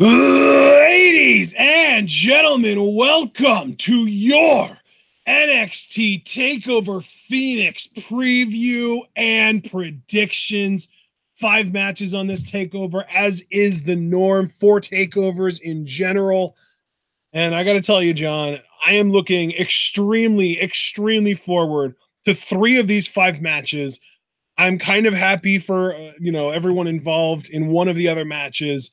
Ladies and gentlemen, welcome to your NXT Takeover Phoenix preview and predictions. 5 matches on this takeover, as is the norm for takeovers in general. And I got to tell you, John, I am looking extremely forward to 3 of these 5 matches. I'm kind of happy for everyone involved in one of the other matches.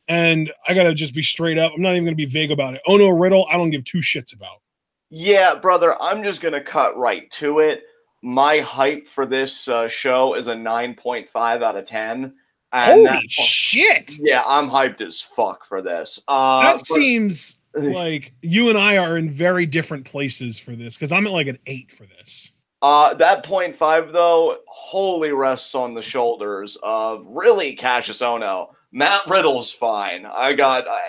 And I got to just be straight up. I'm not even going to be vague about it. Ohno Riddle, I don't give 2 shits about. Yeah, brother, I'm just going to cut right to it. My hype for this show is a 9.5 out of 10. And Holy shit. Yeah, I'm hyped as fuck for this. That seems like you and I are in very different places for this, because I'm at like an 8 for this. That 0.5, though, wholly rests on the shoulders of really Kassius Ohno. Matt Riddle's fine.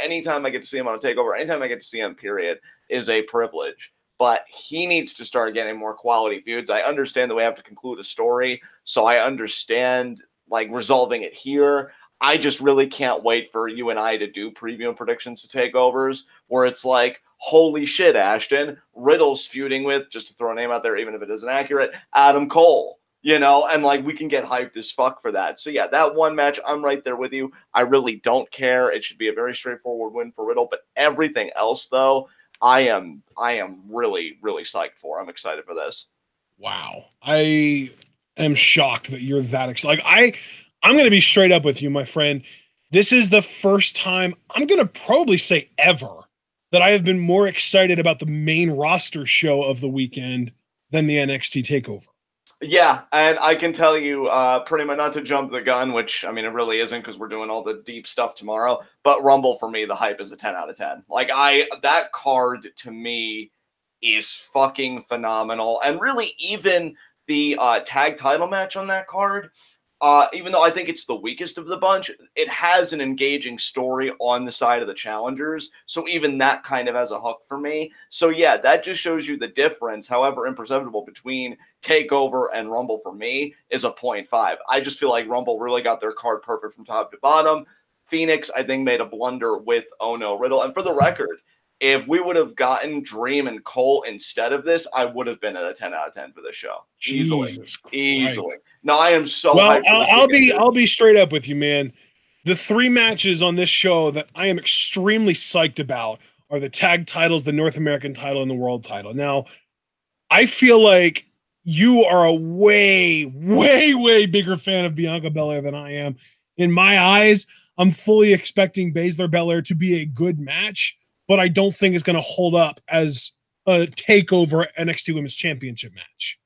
Anytime I get to see him on a takeover, anytime I get to see him, period, is a privilege. But he needs to start getting more quality feuds. I understand that we have to conclude a story, so I understand resolving it here. I just really can't wait for you and I to do preview and predictions to takeovers where it's like, holy shit, Ashton, Riddle's feuding with, just to throw a name out there, even if it isn't accurate, Adam Cole. And we can get hyped as fuck for that. So yeah, that one match, I'm right there with you. I really don't care. It should be a very straightforward win for Riddle, but everything else though, I am really psyched for. I'm excited for this. Wow. I am shocked that you're that excited. I'm going to be straight up with you, my friend. This is the first time, I'm going to probably say ever, that I have been more excited about the main roster show of the weekend than the NXT Takeover. Yeah, and I can tell you pretty much, not to jump the gun, which, I mean, it really isn't because we're doing all the deep stuff tomorrow, but Rumble for me, the hype is a 10 out of 10. That card to me is fucking phenomenal. And really, even the tag title match on that card, even though I think it's the weakest of the bunch, it has an engaging story on the side of the challengers. So even that kind of has a hook for me. So yeah, that just shows you the difference, however imperceptible, between Takeover and Rumble for me is a 0.5. I just feel like Rumble really got their card perfect from top to bottom. Phoenix, I think, made a blunder with Ohno Riddle. And for the record, if we would have gotten Dream and Cole instead of this, I would have been at a 10 out of 10 for this show. Easily. No, I am so well. I'll be straight up with you, man. The 3 matches on this show that I am extremely psyched about are the tag titles, the North American title, and the world title. Now, I feel like you are a way bigger fan of Bianca Belair than I am. In my eyes, I'm fully expecting Baszler Belair to be a good match, but I don't think it's going to hold up as a takeover NXT Women's Championship match.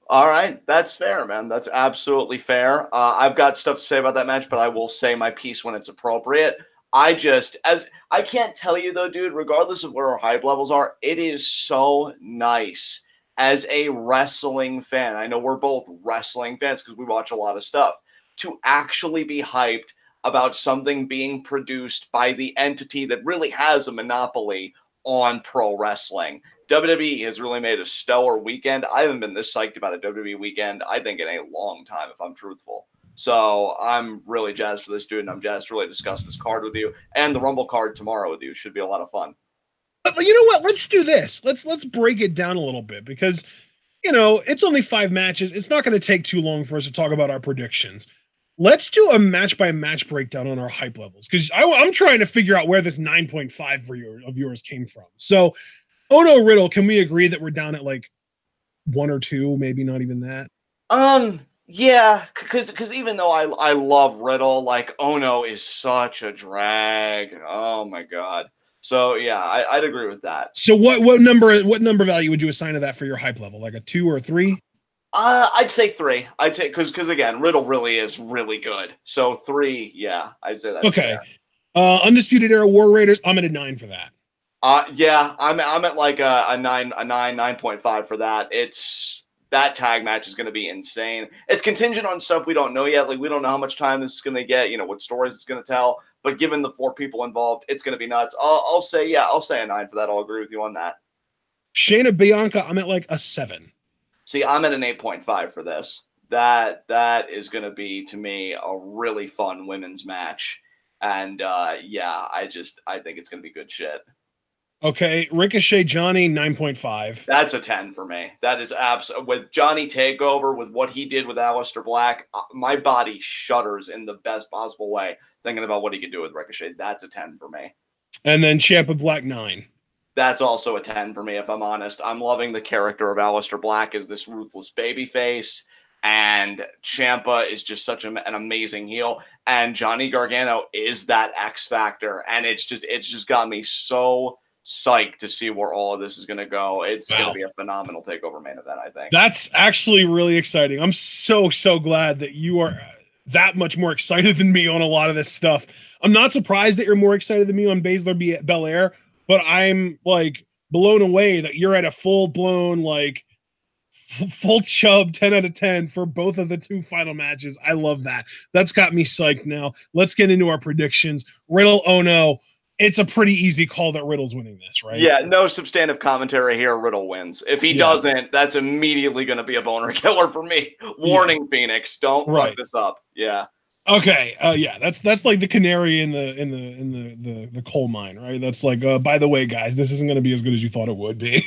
All right, that's fair, man. That's absolutely fair. I've got stuff to say about that match, but I will say my piece when it's appropriate. I can't tell you though, dude, regardless of where our hype levels are, it is so nice as a wrestling fan. I know we're both wrestling fans because we watch a lot of stuff, to actually be hyped about something being produced by the entity that really has a monopoly on pro wrestling. WWE has really made a stellar weekend. I haven't been this psyched about a WWE weekend, I think, in a long time, if I'm truthful. So I'm really jazzed for this, dude, and I'm jazzed to really discuss this card with you and the Rumble card tomorrow with you. Should be a lot of fun. But you know what? Let's do this. Let's break it down a little bit because, it's only 5 matches. It's not going to take too long for us to talk about our predictions. Let's do a match-by-match breakdown on our hype levels, because I'm trying to figure out where this 9.5 of yours came from. So, Ohno Riddle, can we agree that we're down at 1 or 2, maybe not even that? Yeah, because even though I love Riddle, Ohno is such a drag. Oh my god. So yeah, I'd agree with that. So what number value would you assign to that for your hype level? Like a 2 or a 3? I'd say 3. I'd say because again, Riddle really is really good. So 3, yeah, I'd say that. Okay. Undisputed Era War Raiders, I'm at a 9 for that. Yeah, I'm at like a 9.5 for that. That tag match is going to be insane. It's contingent on stuff we don't know yet. We don't know how much time this is going to get, what stories it's going to tell. But given the 4 people involved, it's going to be nuts. I'll say a 9 for that. I'll agree with you on that. Shayna Bianca, I'm at like a 7. See, I'm at an 8.5 for this. That is going to be, to me, a really fun women's match. And yeah, I think it's gonna be good shit. Okay, Ricochet Johnny 9.5. That's a 10 for me. That is with Johnny Takeover, with what he did with Aleister Black, my body shudders in the best possible way thinking about what he can do with Ricochet. That's a 10 for me. And then Ciampa Black 9. That's also a 10 for me, if I'm honest. I'm loving the character of Aleister Black as this ruthless babyface, and Ciampa is just such an amazing heel, and Johnny Gargano is that X factor, and it's just got me so psyched to see where all of this is going to go. It's going to be a phenomenal takeover main event, I think. That's actually really exciting. I'm so glad that you are that much more excited than me on a lot of this stuff. I'm not surprised that you're more excited than me on Baszler Belair, but I'm like blown away that you're at a full-blown, like, full chub 10 out of 10 for both of the two final matches. I love that. That's got me psyched now. Let's get into our predictions. Riddle, Ohno. It's a pretty easy call that Riddle's winning this, right? Yeah, no substantive commentary here. Riddle wins. If he doesn't, that's immediately going to be a boner killer for me. Warning, Phoenix, don't fuck this up. Yeah. Okay. Yeah, that's like the canary in the coal mine, right? That's like, by the way, guys, this isn't going to be as good as you thought it would be.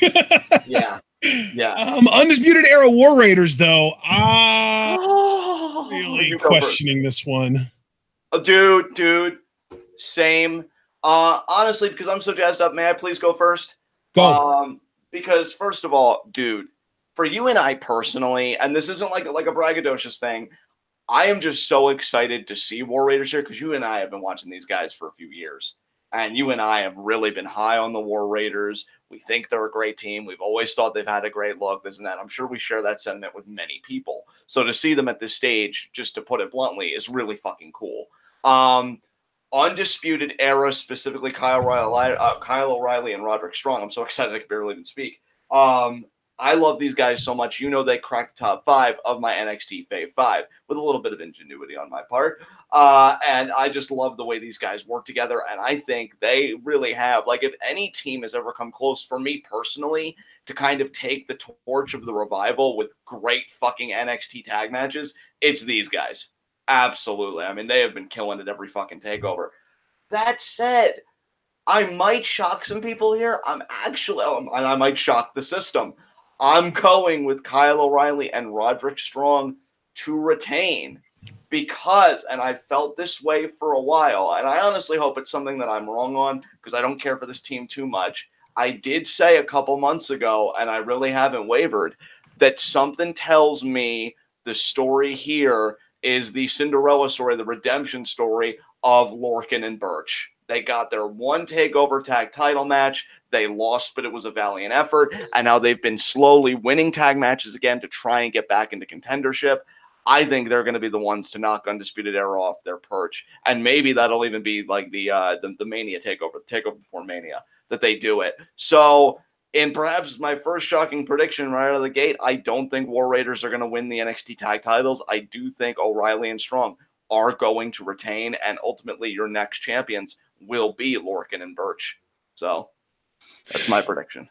Yeah. Yeah. Undisputed Era War Raiders, though. Really questioning this one. Dude. Same. Honestly, because I'm so jazzed up, may I please go first? Go. Because first of all, dude, for you and I personally, and this isn't like a braggadocious thing, I am just so excited to see War Raiders here because you and I have been watching these guys for a few years. And you and I have really been high on the War Raiders. We think they're a great team. We've always thought they've had a great look, this and that. I'm sure we share that sentiment with many people. So to see them at this stage, just to put it bluntly, is really fucking cool. Undisputed Era, specifically Kyle O'Reilly and Roderick Strong. I'm so excited I can barely even speak. I love these guys so much. You know they cracked the top 5 of my NXT Fave 5 with a little bit of ingenuity on my part. And I just love the way these guys work together. And I think they really have, like, if any team has ever come close for me personally to kind of take the torch of the Revival with great fucking NXT tag matches, it's these guys. Absolutely. I mean, they have been killing it every fucking takeover. That said, I might shock some people here. I might shock the system. I'm going with Kyle O'Reilly and Roderick Strong to retain because, and I've felt this way for a while, and I honestly hope it's something that I'm wrong on because I don't care for this team too much. I did say a couple months ago, and I really haven't wavered, that something tells me the story here is the Cinderella story, the redemption story of Lorcan and Birch. They got their one takeover tag title match. They lost, but it was a valiant effort. And now they've been slowly winning tag matches again to try and get back into contendership. I think they're going to be the ones to knock Undisputed Era off their perch. And maybe that'll even be like the Mania takeover before Mania, that they do it. So, in perhaps my first shocking prediction right out of the gate, I don't think War Raiders are going to win the NXT tag titles. I do think O'Reilly and Strong are going to retain, and ultimately your next champions will be Lorcan and Birch. So that's my prediction.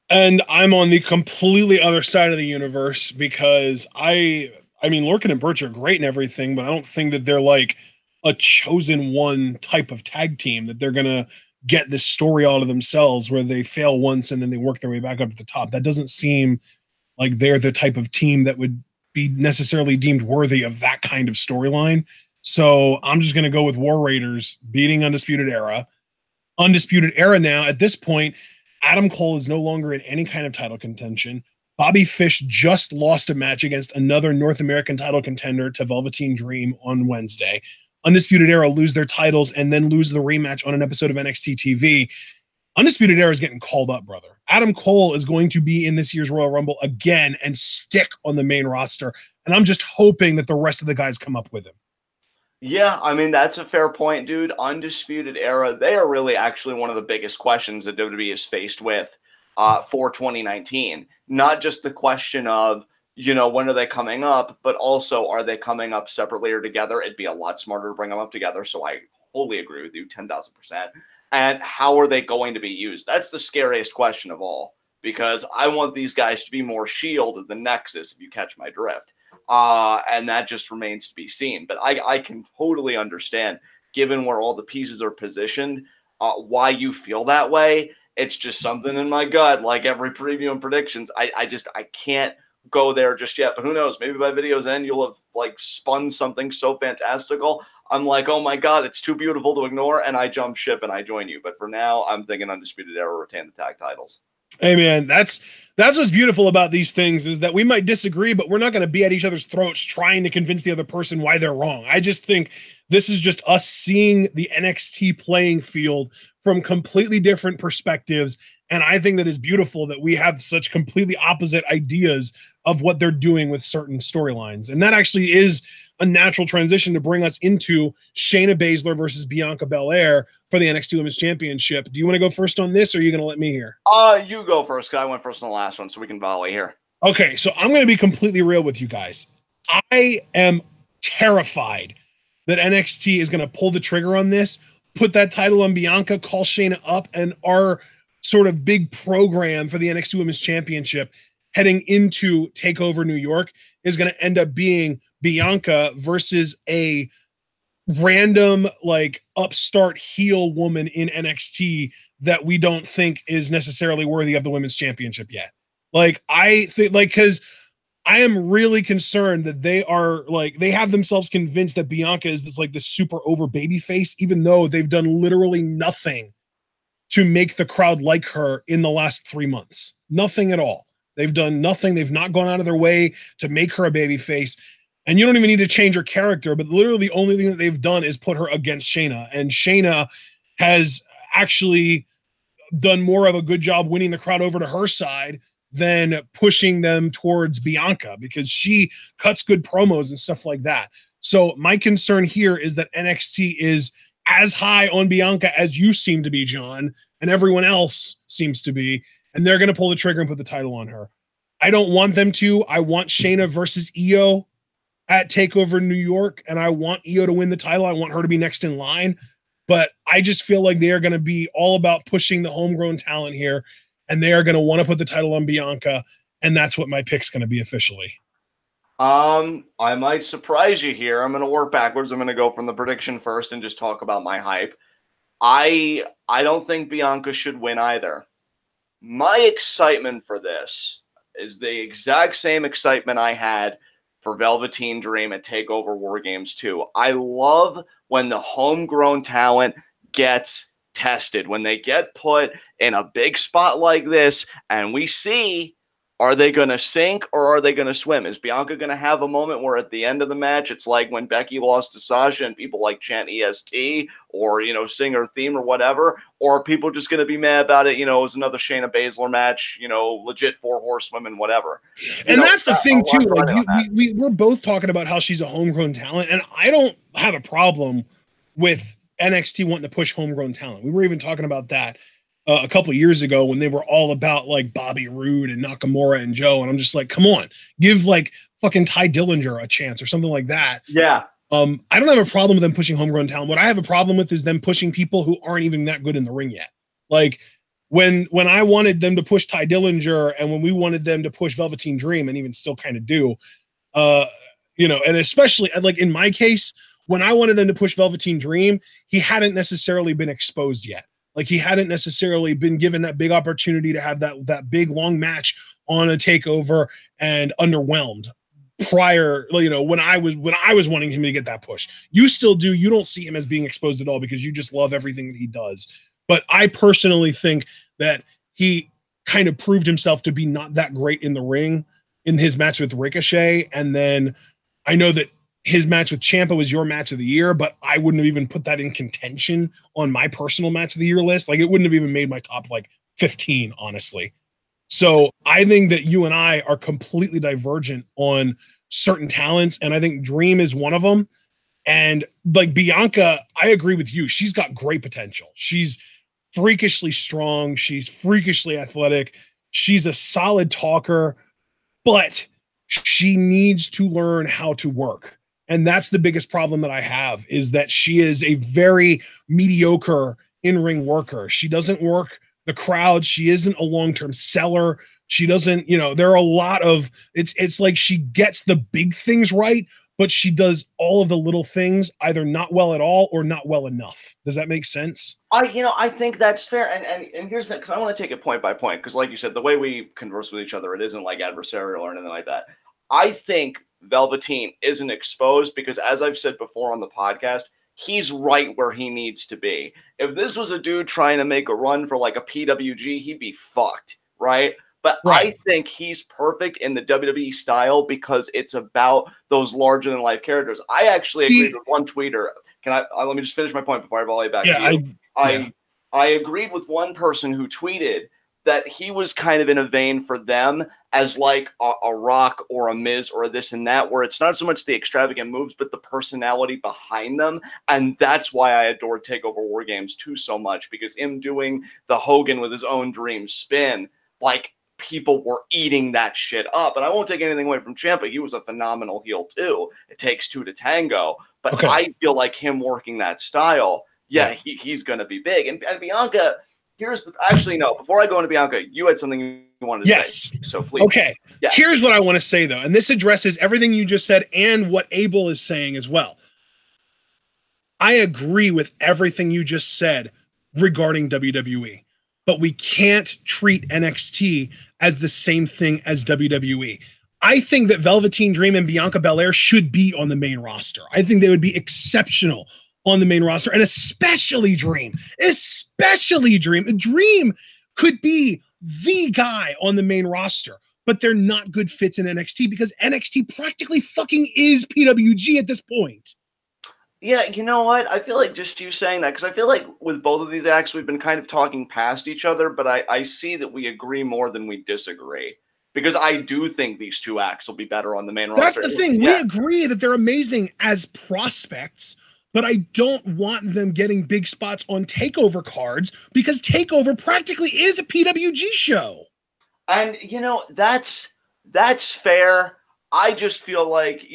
And I'm on the completely other side of the universe because I mean, Lorcan and Birch are great and everything, but I don't think that they're like a chosen one type of tag team, that they're going to get this story all to themselves where they fail once and then they work their way back up to the top. That doesn't seem like they're the type of team that would be necessarily deemed worthy of that kind of storyline. So I'm just going to go with War Raiders beating Undisputed Era. Undisputed Era now, at this point, Adam Cole is no longer in any kind of title contention. Bobby Fish just lost a match against another North American title contender to Velveteen Dream on Wednesday. Undisputed Era lose their titles and then lose the rematch on an episode of NXT TV. Undisputed Era is getting called up, brother. Adam Cole is going to be in this year's Royal Rumble again and stick on the main roster. And I'm just hoping that the rest of the guys come up with him. Yeah, I mean, that's a fair point, dude. Undisputed Era, they are really actually one of the biggest questions that WWE is faced with for 2019. Not just the question of, you know, when are they coming up, but also are they coming up separately or together? It'd be a lot smarter to bring them up together. So I wholly agree with you, 10,000%. And how are they going to be used? That's the scariest question of all, because I want these guys to be more Shield than Nexus, if you catch my drift. And that just remains to be seen. But I can totally understand given where all the pieces are positioned, why you feel that way. It's just something in my gut, like every preview and predictions. I can't go there just yet, but who knows? Maybe by video's end, you'll have like spun something so fantastical. I'm like, oh my God, it's too beautiful to ignore. And I jump ship and I join you. But for now, I'm thinking Undisputed Era retain the tag titles. Hey man, that's what's beautiful about these things, is that we might disagree, but we're not going to be at each other's throats trying to convince the other person why they're wrong. I just think this is just us seeing the NXT playing field from completely different perspectives. And I think that is beautiful that we have such completely opposite ideas of what they're doing with certain storylines. And that actually is a natural transition to bring us into Shayna Baszler versus Bianca Belair for the NXT Women's Championship. Do you want to go first on this, or are you going to let me here? You go first, because I went first on the last one, so we can volley here. Okay, so I'm going to be completely real with you guys. I am terrified that NXT is going to pull the trigger on this, put that title on Bianca, call Shayna up, and our sort of big program for the NXT Women's Championship heading into TakeOver New York is going to end up being Bianca versus a random like upstart heel woman in NXT that we don't think is necessarily worthy of the Women's Championship yet. Like, I think, like, because I am really concerned that they are like, they have themselves convinced that Bianca is this like this super over baby face, even though they've done literally nothing to make the crowd like her in the last 3 months. Nothing at all. They've done nothing. They've not gone out of their way to make her a baby face. And you don't even need to change her character, but literally the only thing that they've done is put her against Shayna. And Shayna has actually done more of a good job winning the crowd over to her side than pushing them towards Bianca, because she cuts good promos and stuff like that. So my concern here is that NXT is as high on Bianca as you seem to be, John, and everyone else seems to be, and they're going to pull the trigger and put the title on her. I don't want them to. I want Shayna versus Io at TakeOver New York, and I want Io to win the title. I want her to be next in line, but I just feel like they are going to be all about pushing the homegrown talent here, and they are going to want to put the title on Bianca, and that's what my pick's going to be officially. I might surprise you here. I'm going to work backwards. I'm going to go from the prediction first and just talk about my hype. I don't think Bianca should win either. My excitement for this is the exact same excitement I had for Velveteen Dream at TakeOver War Games 2. I love when the homegrown talent gets tested, when they get put in a big spot like this, and we see, are they going to sink or are they going to swim? Is Bianca going to have a moment where at the end of the match, it's like when Becky lost to Sasha and people like chant EST or, you know, sing her theme or whatever? Or are people just going to be mad about it? You know, it was another Shayna Baszler match, you know, legit 4 horsewomen, whatever. And that's the thing too. Like we're both talking about how she's a homegrown talent, and I don't have a problem with NXT wanting to push homegrown talent. We were even talking about that a couple of years ago when they were all about like Bobby Roode and Nakamura and Joe. And I'm just like, come on, give like fucking Ty Dillinger a chance or something like that. Yeah. I don't have a problem with them pushing homegrown talent. What I have a problem with is them pushing people who aren't even that good in the ring yet. Like when I wanted them to push Ty Dillinger and when we wanted them to push Velveteen Dream, and even still kind of do, you know, and especially like in my case, when I wanted them to push Velveteen Dream, he hadn't necessarily been exposed yet. Like he hadn't necessarily been given that big opportunity to have that big long match on a TakeOver and underwhelmed prior, you know, when I was wanting him to get that push. You still do. You don't see him as being exposed at all because you just love everything that he does. But I personally think that he kind of proved himself to be not that great in the ring in his match with Ricochet. And then I know that his match with Ciampa was your match of the year, but I wouldn't have even put that in contention on my personal match of the year list. Like it wouldn't have even made my top like 15, honestly. So I think that you and I are completely divergent on certain talents. And I think Dream is one of them. And like Bianca, I agree with you. She's got great potential. She's freakishly strong. She's freakishly athletic. She's a solid talker, but she needs to learn how to work. And that's the biggest problem that I have, is that she is a very mediocre in-ring worker. She doesn't work the crowd. She isn't a long-term seller. She doesn't, you know, there are a lot of, it's like she gets the big things right, but she does all of the little things either not well at all or not well enough. Does that make sense? I think that's fair. And here's that, because I want to take it point by point, because like you said, the way we converse with each other, it isn't like adversarial or anything like that. I think Velveteen isn't exposed because, as I've said before on the podcast, he's right where he needs to be. If this was a dude trying to make a run for like a PWG, he'd be fucked, right? But I think he's perfect in the WWE style because it's about those larger than life characters. I actually agreed with one tweeter. Can I let me just finish my point before I volley back to you? I agreed with one person who tweeted that he was kind of in a vein for them as like a Rock or a Miz or a this and that, where it's not so much the extravagant moves, but the personality behind them. And that's why I adored TakeOver War Games 2 so much, because him doing the Hogan with his own dream spin, like, people were eating that shit up. And I won't take anything away from Ciampa. He was a phenomenal heel too. It takes two to tango. But I feel like him working that style, he's going to be big. And Bianca, actually, no, before I go into Bianca, you had something you wanted to say. So please. Okay. Yes. Here's what I want to say, though. And this addresses everything you just said and what Abel is saying as well. I agree with everything you just said regarding WWE. But we can't treat NXT as the same thing as WWE. I think that Velveteen Dream and Bianca Belair should be on the main roster. I think they would be exceptional on the main roster, and especially Dream. Dream could be the guy on the main roster, but they're not good fits in NXT because NXT practically fucking is PWG at this point. Yeah, you know what? I feel like just you saying that, because I feel like with both of these acts, we've been kind of talking past each other, but I see that we agree more than we disagree. Because I do think these two acts will be better on the main roster. That's the thing. We agree that they're amazing as prospects, but I don't want them getting big spots on TakeOver cards because TakeOver practically is a PWG show. And, that's fair. I just feel like,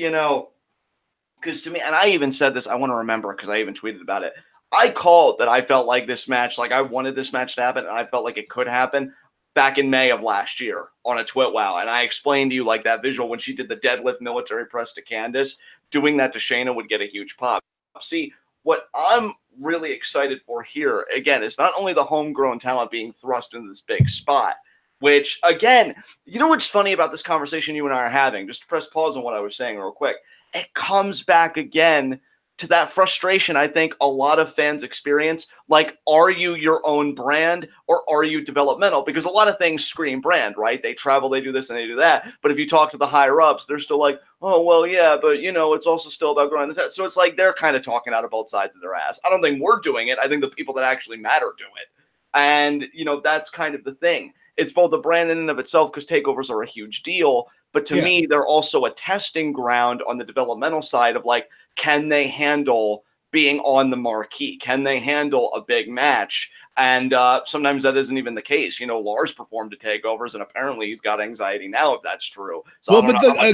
because to me, and I even said this, I want to remember because I even tweeted about it. I called that I felt like this match, like I wanted this match to happen, and I felt like it could happen back in May of last year on a TwitWow. And I explained to you like that visual when she did the deadlift military press to Candice, doing that to Shayna would get a huge pop. See, what I'm really excited for here, again, is not only the homegrown talent being thrust into this big spot, which, again, you know what's funny about this conversation you and I are having? Just to press pause on what I was saying real quick. It comes back again to that frustration I think a lot of fans experience. Like, are you your own brand or are you developmental? Because a lot of things scream brand, right? They travel, they do this and they do that. But if you talk to the higher ups, they're still like, oh, well, yeah, but, it's also still about growing the So it's like they're kind of talking out of both sides of their ass. I don't think we're doing it. I think the people that actually matter do it. And, that's kind of the thing. It's both a brand in and of itself because takeovers are a huge deal. But to me, they're also a testing ground on the developmental side of like, can they handle being on the marquee? Can they handle a big match? And sometimes that isn't even the case. Lars performed at takeovers, and apparently he's got anxiety now, if that's true. So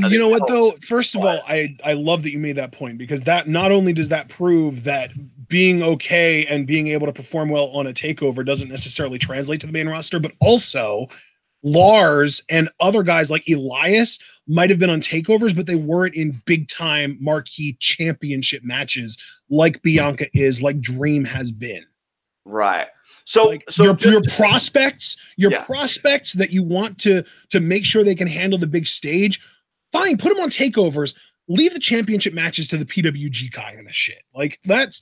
you know what, though? First of all, I love that you made that point, because that not only does that prove that being okay and being able to perform well on a takeover doesn't necessarily translate to the main roster, but also Lars and other guys like Elias might have been on takeovers, but they weren't in big time marquee championship matches like Bianca is, like Dream has been. Right. So your prospects that you want to make sure they can handle the big stage, fine, put them on takeovers. Leave the championship matches to the PWG kind of shit. Like that's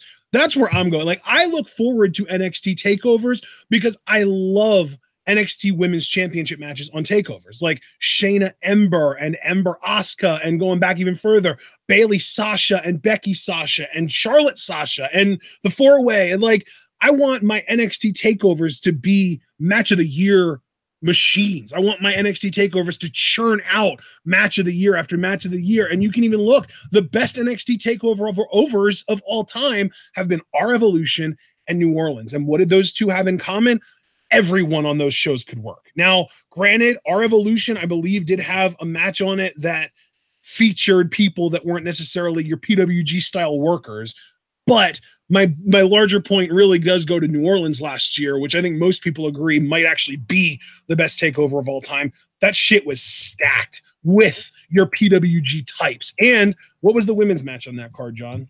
where I'm going. Like, I look forward to NXT takeovers because I love NXT Women's Championship matches on takeovers, like Shayna Ember and Ember Asuka, and going back even further, Bayley Sasha and Becky Sasha and Charlotte Sasha and the four-way. And like, I want my NXT takeovers to be match of the year machines. I want my NXT takeovers to churn out match of the year after match of the year. And you can even look, the best NXT takeover overs of all time have been Our Evolution and New Orleans. And what did those two have in common? Everyone on those shows could work. Now, granted, Our Evolution, I believe, did have a match on it that featured people that weren't necessarily your PWG style workers. But my larger point really does go to New Orleans last year, which I think most people agree might actually be the best takeover of all time. That shit was stacked with your PWG types. And what was the women's match on that card, John?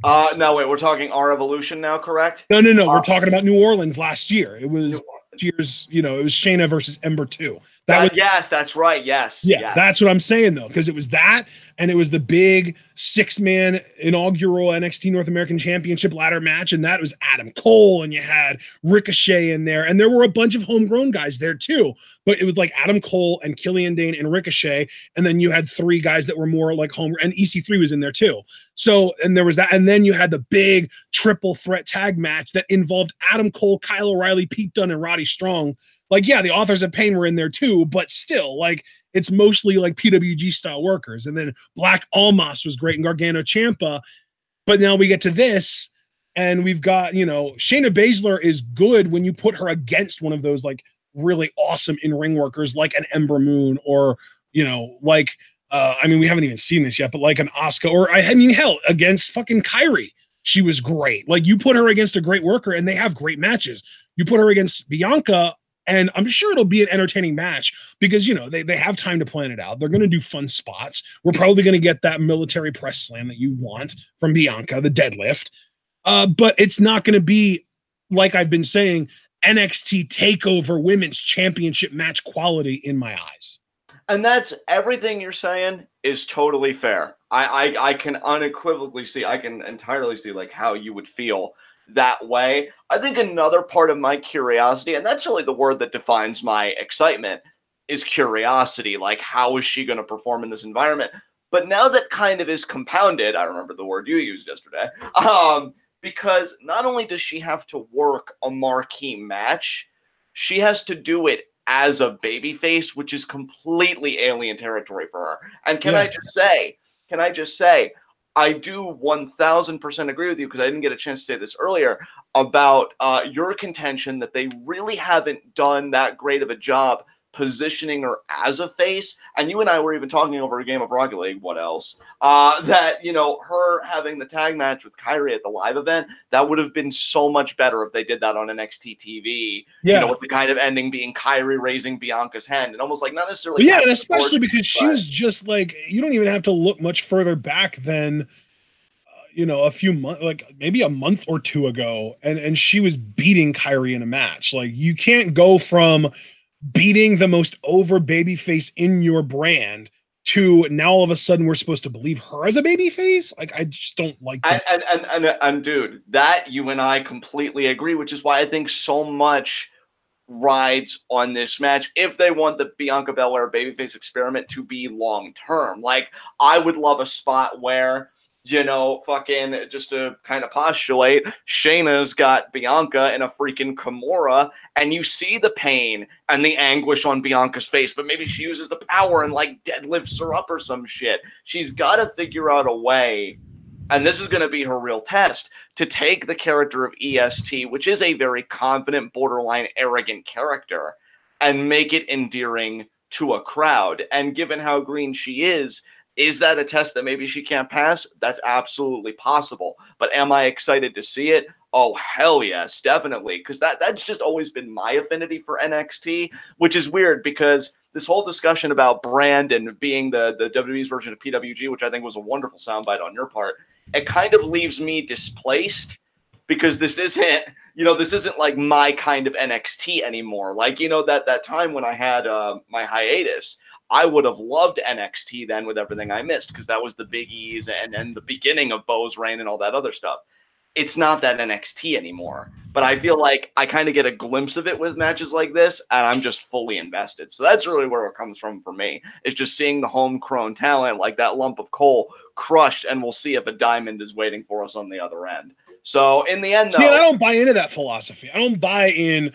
No, wait, we're talking our Evolution now, correct? No. We're talking about New Orleans last year. It was year's, it was Shayna versus Ember 2. Yes, that's right. Yes. Yeah, that's what I'm saying, though, because it was that, and it was the big 6-man inaugural NXT North American Championship ladder match, and that was Adam Cole, and you had Ricochet in there, and there were a bunch of homegrown guys there, too, but it was like Adam Cole and Killian Dane and Ricochet, and then you had 3 guys that were more like home, and EC3 was in there, too. So, and there was that, and then you had the big triple threat tag match that involved Adam Cole, Kyle O'Reilly, Pete Dunne, and Roddy Strong. Like, yeah, the Authors of Pain were in there too, but still, like, it's mostly like PWG style workers. And then Black Almas was great, and Gargano Ciampa. But now we get to this, and we've got, Shayna Baszler is good when you put her against one of those like really awesome in-ring workers like an Ember Moon, or, like, we haven't even seen this yet, but like an Asuka, or hell, against fucking Kyrie. She was great. Like, you put her against a great worker and they have great matches. You put her against Bianca, and I'm sure it'll be an entertaining match because, they have time to plan it out. They're going to do fun spots. We're probably going to get that military press slam that you want from Bianca, the deadlift. But it's not going to be, like I've been saying, NXT TakeOver Women's Championship match quality in my eyes. And that's everything you're saying is totally fair. I can unequivocally see, I can entirely see like how you would feel that way. I think another part of my curiosity, and that's really the word that defines my excitement, is curiosity. Like, how is she going to perform in this environment? But now that kind of is compounded, I remember the word you used yesterday, because not only does she have to work a marquee match, she has to do it as a babyface, which is completely alien territory for her. And can I just say, I do 1000% agree with you, because I didn't get a chance to say this earlier, about your contention that they really haven't done that great of a job positioning her as a face. And you and I were even talking over a game of Rocket League, what else? That, her having the tag match with Kyrie at the live event, that would have been so much better if they did that on NXT TV. Yeah. With the kind of ending being Kyrie raising Bianca's hand, and almost like not necessarily. Yeah, and especially because she was just like, you don't even have to look much further back than, a few months, like maybe a month or 2 ago, and she was beating Kyrie in a match. Like, you can't go from beating the most over babyface in your brand to now all of a sudden we're supposed to believe her as a babyface. Like, I just don't like that. And dude, that you and I completely agree, which is why I think so much rides on this match if they want the Bianca Belair babyface experiment to be long term. Like, I would love a spot where, fucking just to kind of postulate, Shayna's got Bianca in a freaking Kimura, and you see the pain and the anguish on Bianca's face, but maybe she uses the power and like deadlifts her up or some shit. She's got to figure out a way, and this is going to be her real test, to take the character of EST, which is a very confident, borderline arrogant character, and make it endearing to a crowd. And given how green she is that a test that maybe she can't pass? That's absolutely possible. But am I excited to see it? Oh, hell yes, definitely. Because that's just always been my affinity for NXT, which is weird because this whole discussion about brand and being the WWE's version of PWG, which I think was a wonderful soundbite on your part, it kind of leaves me displaced because this isn't like my kind of NXT anymore. Like, that time when I had my hiatus, I would have loved NXT then with everything I missed, because that was the Big E's and the beginning of Bo's reign and all that other stuff. It's not that NXT anymore, but I feel like I kind of get a glimpse of it with matches like this, and I'm just fully invested. So that's really where it comes from for me. It's just seeing the homegrown talent like that lump of coal crushed, and we'll see if a diamond is waiting for us on the other end. So in the end, though, I don't buy into that philosophy. I don't buy in,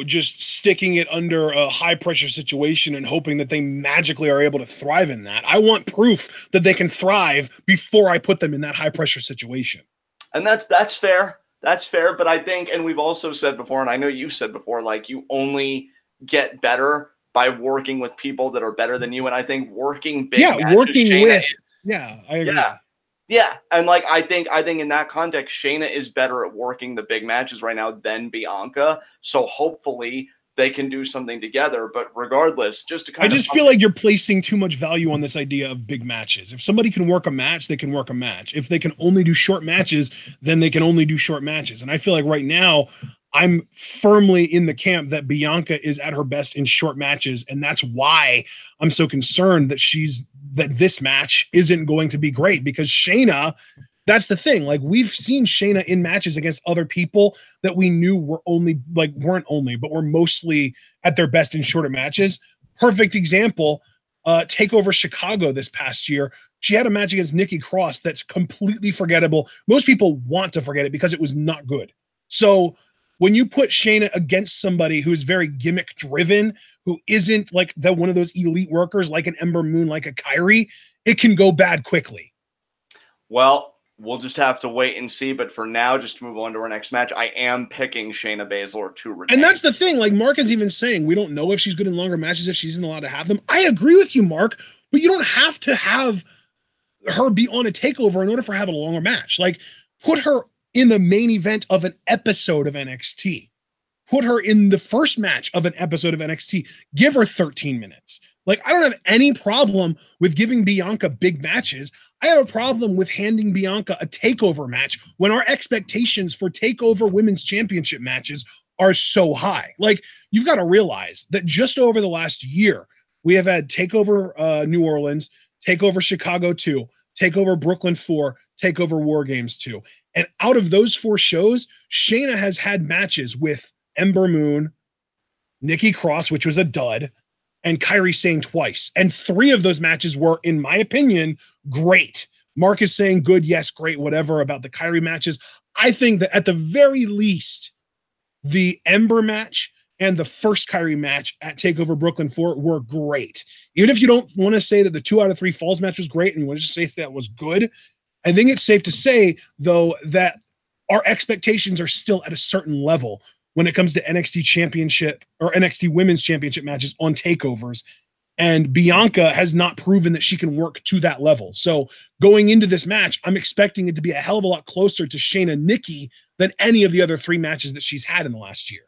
just sticking it under a high pressure situation and hoping that they magically are able to thrive in that. I want proof that they can thrive before I put them in that high pressure situation. And that's fair. That's fair. But I think, and we've also said before, and I know you said before, like, you only get better by working with people that are better than you. And I think working big matches, working with, I agree. Yeah. And like, I think in that context, Shayna is better at working the big matches right now than Bianca. So hopefully they can do something together. But regardless, just to I just feel like you're placing too much value on this idea of big matches. If somebody can work a match, they can work a match. If they can only do short matches, then they can only do short matches. And I feel like right now, I'm firmly in the camp that Bianca is at her best in short matches, and that's why I'm so concerned that this match isn't going to be great, because Shayna, that's the thing. Like, we've seen Shayna in matches against other people that we knew were but were mostly at their best in shorter matches. Perfect example, TakeOver Chicago this past year. She had a match against Nikki Cross that's completely forgettable. Most people want to forget it because it was not good. So when you put Shayna against somebody who's very gimmick driven, who isn't like one of those elite workers like an Ember Moon, like a Kyrie, it can go bad quickly. Well, we'll just have to wait and see. But for now, just to move on to our next match, I am picking Shayna Baszler to retain. And that's the thing. Like, Mark is even saying, we don't know if she's good in longer matches, if she's allowed to have them. I agree with you, Mark, but you don't have to have her be on a takeover in order for her to have a longer match. Like, put her in the main event of an episode of NXT. Put her in the first match of an episode of NXT. Give her 13 minutes. Like, I don't have any problem with giving Bianca big matches. I have a problem with handing Bianca a takeover match when our expectations for takeover women's championship matches are so high. Like, you've got to realize that just over the last year, we have had takeover New Orleans, takeover Chicago 2, takeover Brooklyn 4, takeover War Games 2. And out of those 4 shows, Shayna has had matches with Ember Moon, Nikki Cross, which was a dud, and Kairi Sane twice. And 3 of those matches were, in my opinion, great. Mark is saying good, yes, great, whatever about the Kairi matches. I think that at the very least, the Ember match and the first Kairi match at TakeOver Brooklyn 4 were great. Even if you don't want to say that the 2 out of 3 Falls match was great and you want to just say that was good, I think it's safe to say, though, that our expectations are still at a certain level when it comes to NXT Championship or NXT Women's Championship matches on takeovers. And Bianca has not proven that she can work to that level. So going into this match, I'm expecting it to be a hell of a lot closer to Shayna Nikki than any of the other 3 matches that she's had in the last year.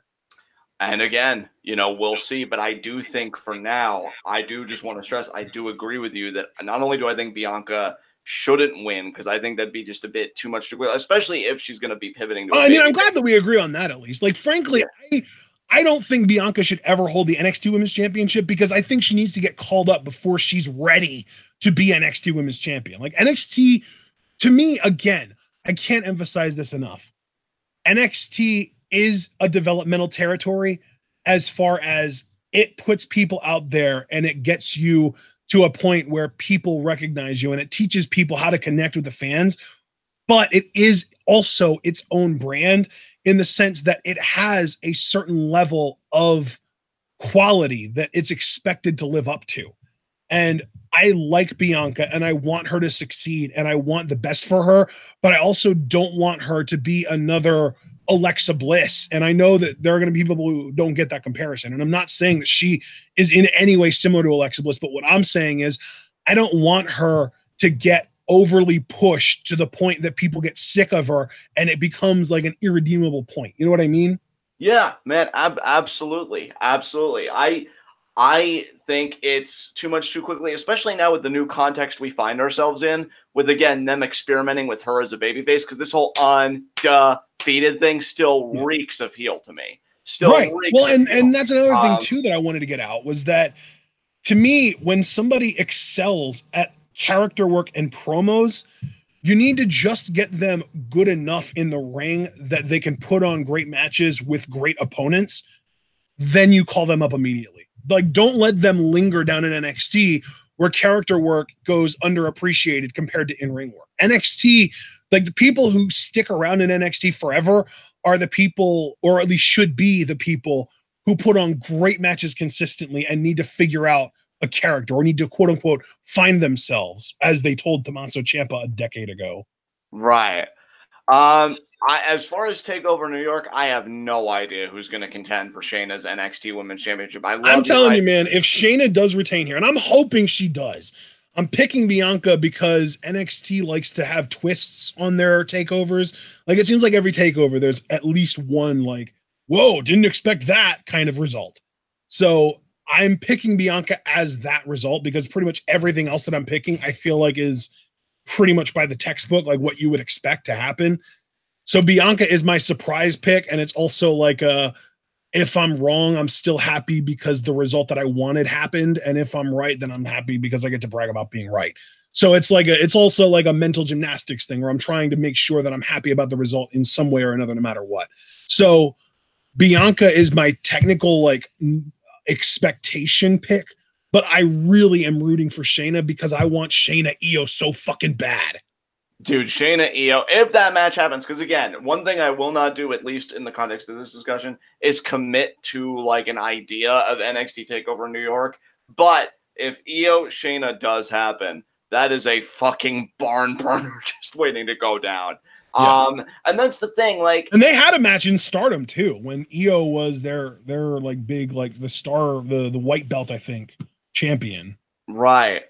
And again, we'll see. But I do think for now, I do just want to stress, I do agree with you that not only do I think Bianca shouldn't win, because I think that'd be just a bit too much to go, especially if she's going to be pivoting to I'm glad that we agree on that, at least. Like, frankly, I don't think Bianca should ever hold the NXT Women's Championship, because I think she needs to get called up before she's ready to be NXT Women's Champion. Like, NXT, to me, again, I can't emphasize this enough. NXT is a developmental territory as far as it puts people out there and it gets you to a point where people recognize you and it teaches people how to connect with the fans. But it is also its own brand in the sense that it has a certain level of quality that it's expected to live up to. And I like Bianca and I want her to succeed and I want the best for her, but I also don't want her to be another Alexa Bliss. And I know that there are going to be people who don't get that comparison. And I'm not saying that she is in any way similar to Alexa Bliss, but what I'm saying is I don't want her to get overly pushed to the point that people get sick of her and it becomes like an irredeemable point. You know what I mean? Yeah, man. Absolutely. Absolutely. I think it's too much too quickly, especially now with the new context we find ourselves in, with, again, them experimenting with her as a babyface, because this whole undefeated thing still reeks of heel to me. Still right. Reeks well, of and that's another thing, too, that I wanted to get out was that, to me, when somebody excels at character work and promos, you need to just get them good enough in the ring that they can put on great matches with great opponents. Then you call them up immediately. Like, don't let them linger down in NXT where character work goes underappreciated compared to in-ring work. NXT, like, the people who stick around in NXT forever are the people, or at least should be the people, who put on great matches consistently and need to figure out a character or need to, quote unquote, find themselves, as they told Tommaso Ciampa a decade ago. Right. As far as TakeOver New York, I have no idea who's going to contend for Shayna's NXT Women's Championship. I'm telling you, man, if Shayna does retain here, and I'm hoping she does, I'm picking Bianca because NXT likes to have twists on their takeovers. Like, it seems like every takeover, there's at least one, like, whoa, didn't expect that kind of result. So I'm picking Bianca as that result because pretty much everything else that I'm picking, I feel like is pretty much by the textbook, like what you would expect to happen. So Bianca is my surprise pick. And it's also like if I'm wrong, I'm still happy because the result that I wanted happened. And if I'm right, then I'm happy because I get to brag about being right. So it's also like a mental gymnastics thing where I'm trying to make sure that I'm happy about the result in some way or another, no matter what. So Bianca is my technical like expectation pick, but I really am rooting for Shayna because I want Shayna Io so fucking bad. Dude, Shayna Io, if that match happens, because again, one thing I will not do, at least in the context of this discussion, is commit to like an idea of NXT TakeOver New York. But if Io Shayna does happen, that is a fucking barn burner just waiting to go down. Yeah. And that's the thing, like, and they had a match in Stardom too when Io was their like big like the star the white belt I think champion. Right.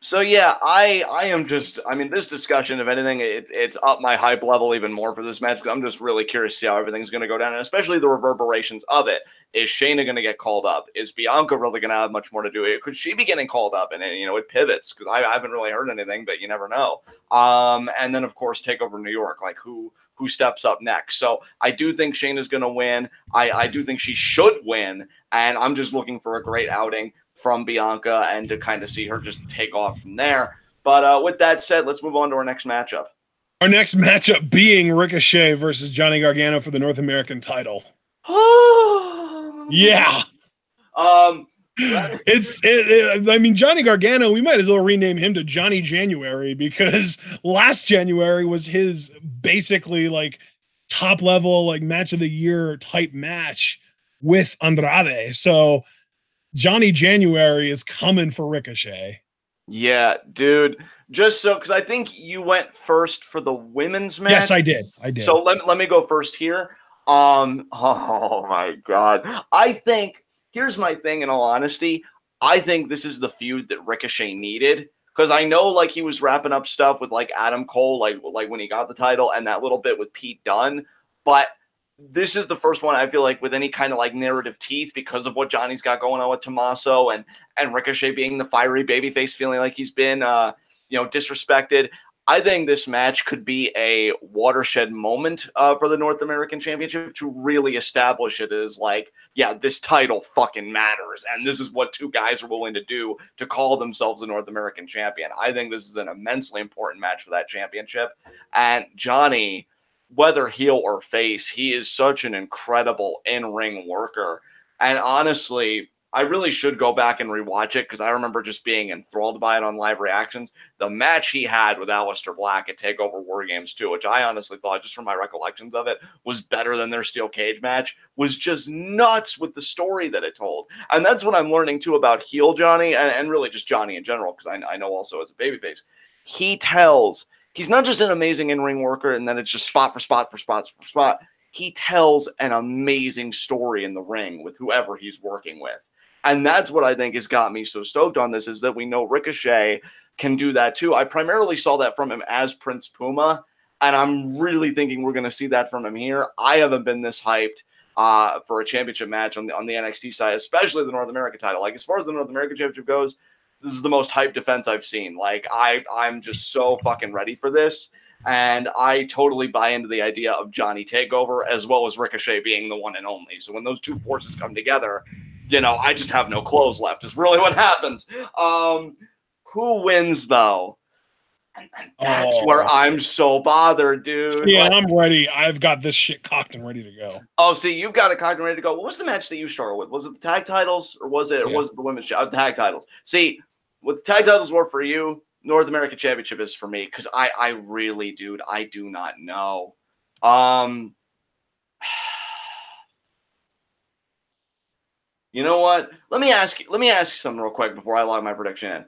So yeah, I am just, I mean, this discussion, if anything, it's up my hype level even more for this match because I'm just really curious to see how everything's going to go down, and especially the reverberations of it. Is Shayna going to get called up? Is Bianca really going to have much more to do with it? Could she be getting called up? And you know, it pivots because I haven't really heard anything, but you never know. And then of course TakeOver New York, like who steps up next. So I do think Shayna's going to win. I do think she should win, and I'm just looking for a great outing from Bianca and to kind of see her just take off from there. But with that said, let's move on to our next matchup. Our next matchup being Ricochet versus Johnny Gargano for the North American title. Yeah. I mean, Johnny Gargano, we might as well rename him to Johnny January because last January was his basically like top level, like match of the year type match with Andrade. So Johnny January is coming for Ricochet. Yeah, dude. Just so, because I think you went first for the women's match. Yes, I did. So let me go first here. Oh my God. I think, here's my thing in all honesty. I think this is the feud that Ricochet needed. Because I know like he was wrapping up stuff with like Adam Cole, like when he got the title and that little bit with Pete Dunne. But this is the first one I feel like with any kind of like narrative teeth because of what Johnny's got going on with Tommaso and Ricochet being the fiery babyface, feeling like he's been, disrespected. I think this match could be a watershed moment for the North American Championship to really establish it as like, yeah, this title fucking matters. And this is what two guys are willing to do to call themselves the North American champion. I think this is an immensely important match for that championship. And Johnny, whether heel or face, he is such an incredible in-ring worker. And honestly, I really should go back and rewatch it because I remember just being enthralled by it on live reactions. The match he had with Aleister Black at TakeOver War Games 2, which I honestly thought, just from my recollections of it, was better than their steel cage match, was just nuts with the story that it told. And that's what I'm learning, too, about heel Johnny, and really just Johnny in general, because I know also as a babyface. He's not just an amazing in-ring worker and then it's just spot for spot for spot for spot. He tells an amazing story in the ring with whoever he's working with. And that's what I think has got me so stoked on this, is that we know Ricochet can do that too. I primarily saw that from him as Prince Puma, and I'm really thinking we're going to see that from him here. I haven't been this hyped for a championship match on the NXT side, especially the North American title. Like, as far as the North American Championship goes, this is the most hyped defense I've seen. Like, I'm just so fucking ready for this. And I totally buy into the idea of Johnny Takeover as well as Ricochet being the one and only. So when those two forces come together, you know, I just have no clothes left is really what happens. Who wins, though? And that's where I'm so bothered, dude. Yeah, I'm ready. I've got this shit cocked and ready to go. Oh, see, you've got it cocked and ready to go. What was the match that you started with? Was it the tag titles or was it the women's tag titles? See, what the tag titles were for you, North American Championship is for me, because I really, dude, I do not know. You know what? Let me ask you something real quick before I log my prediction in.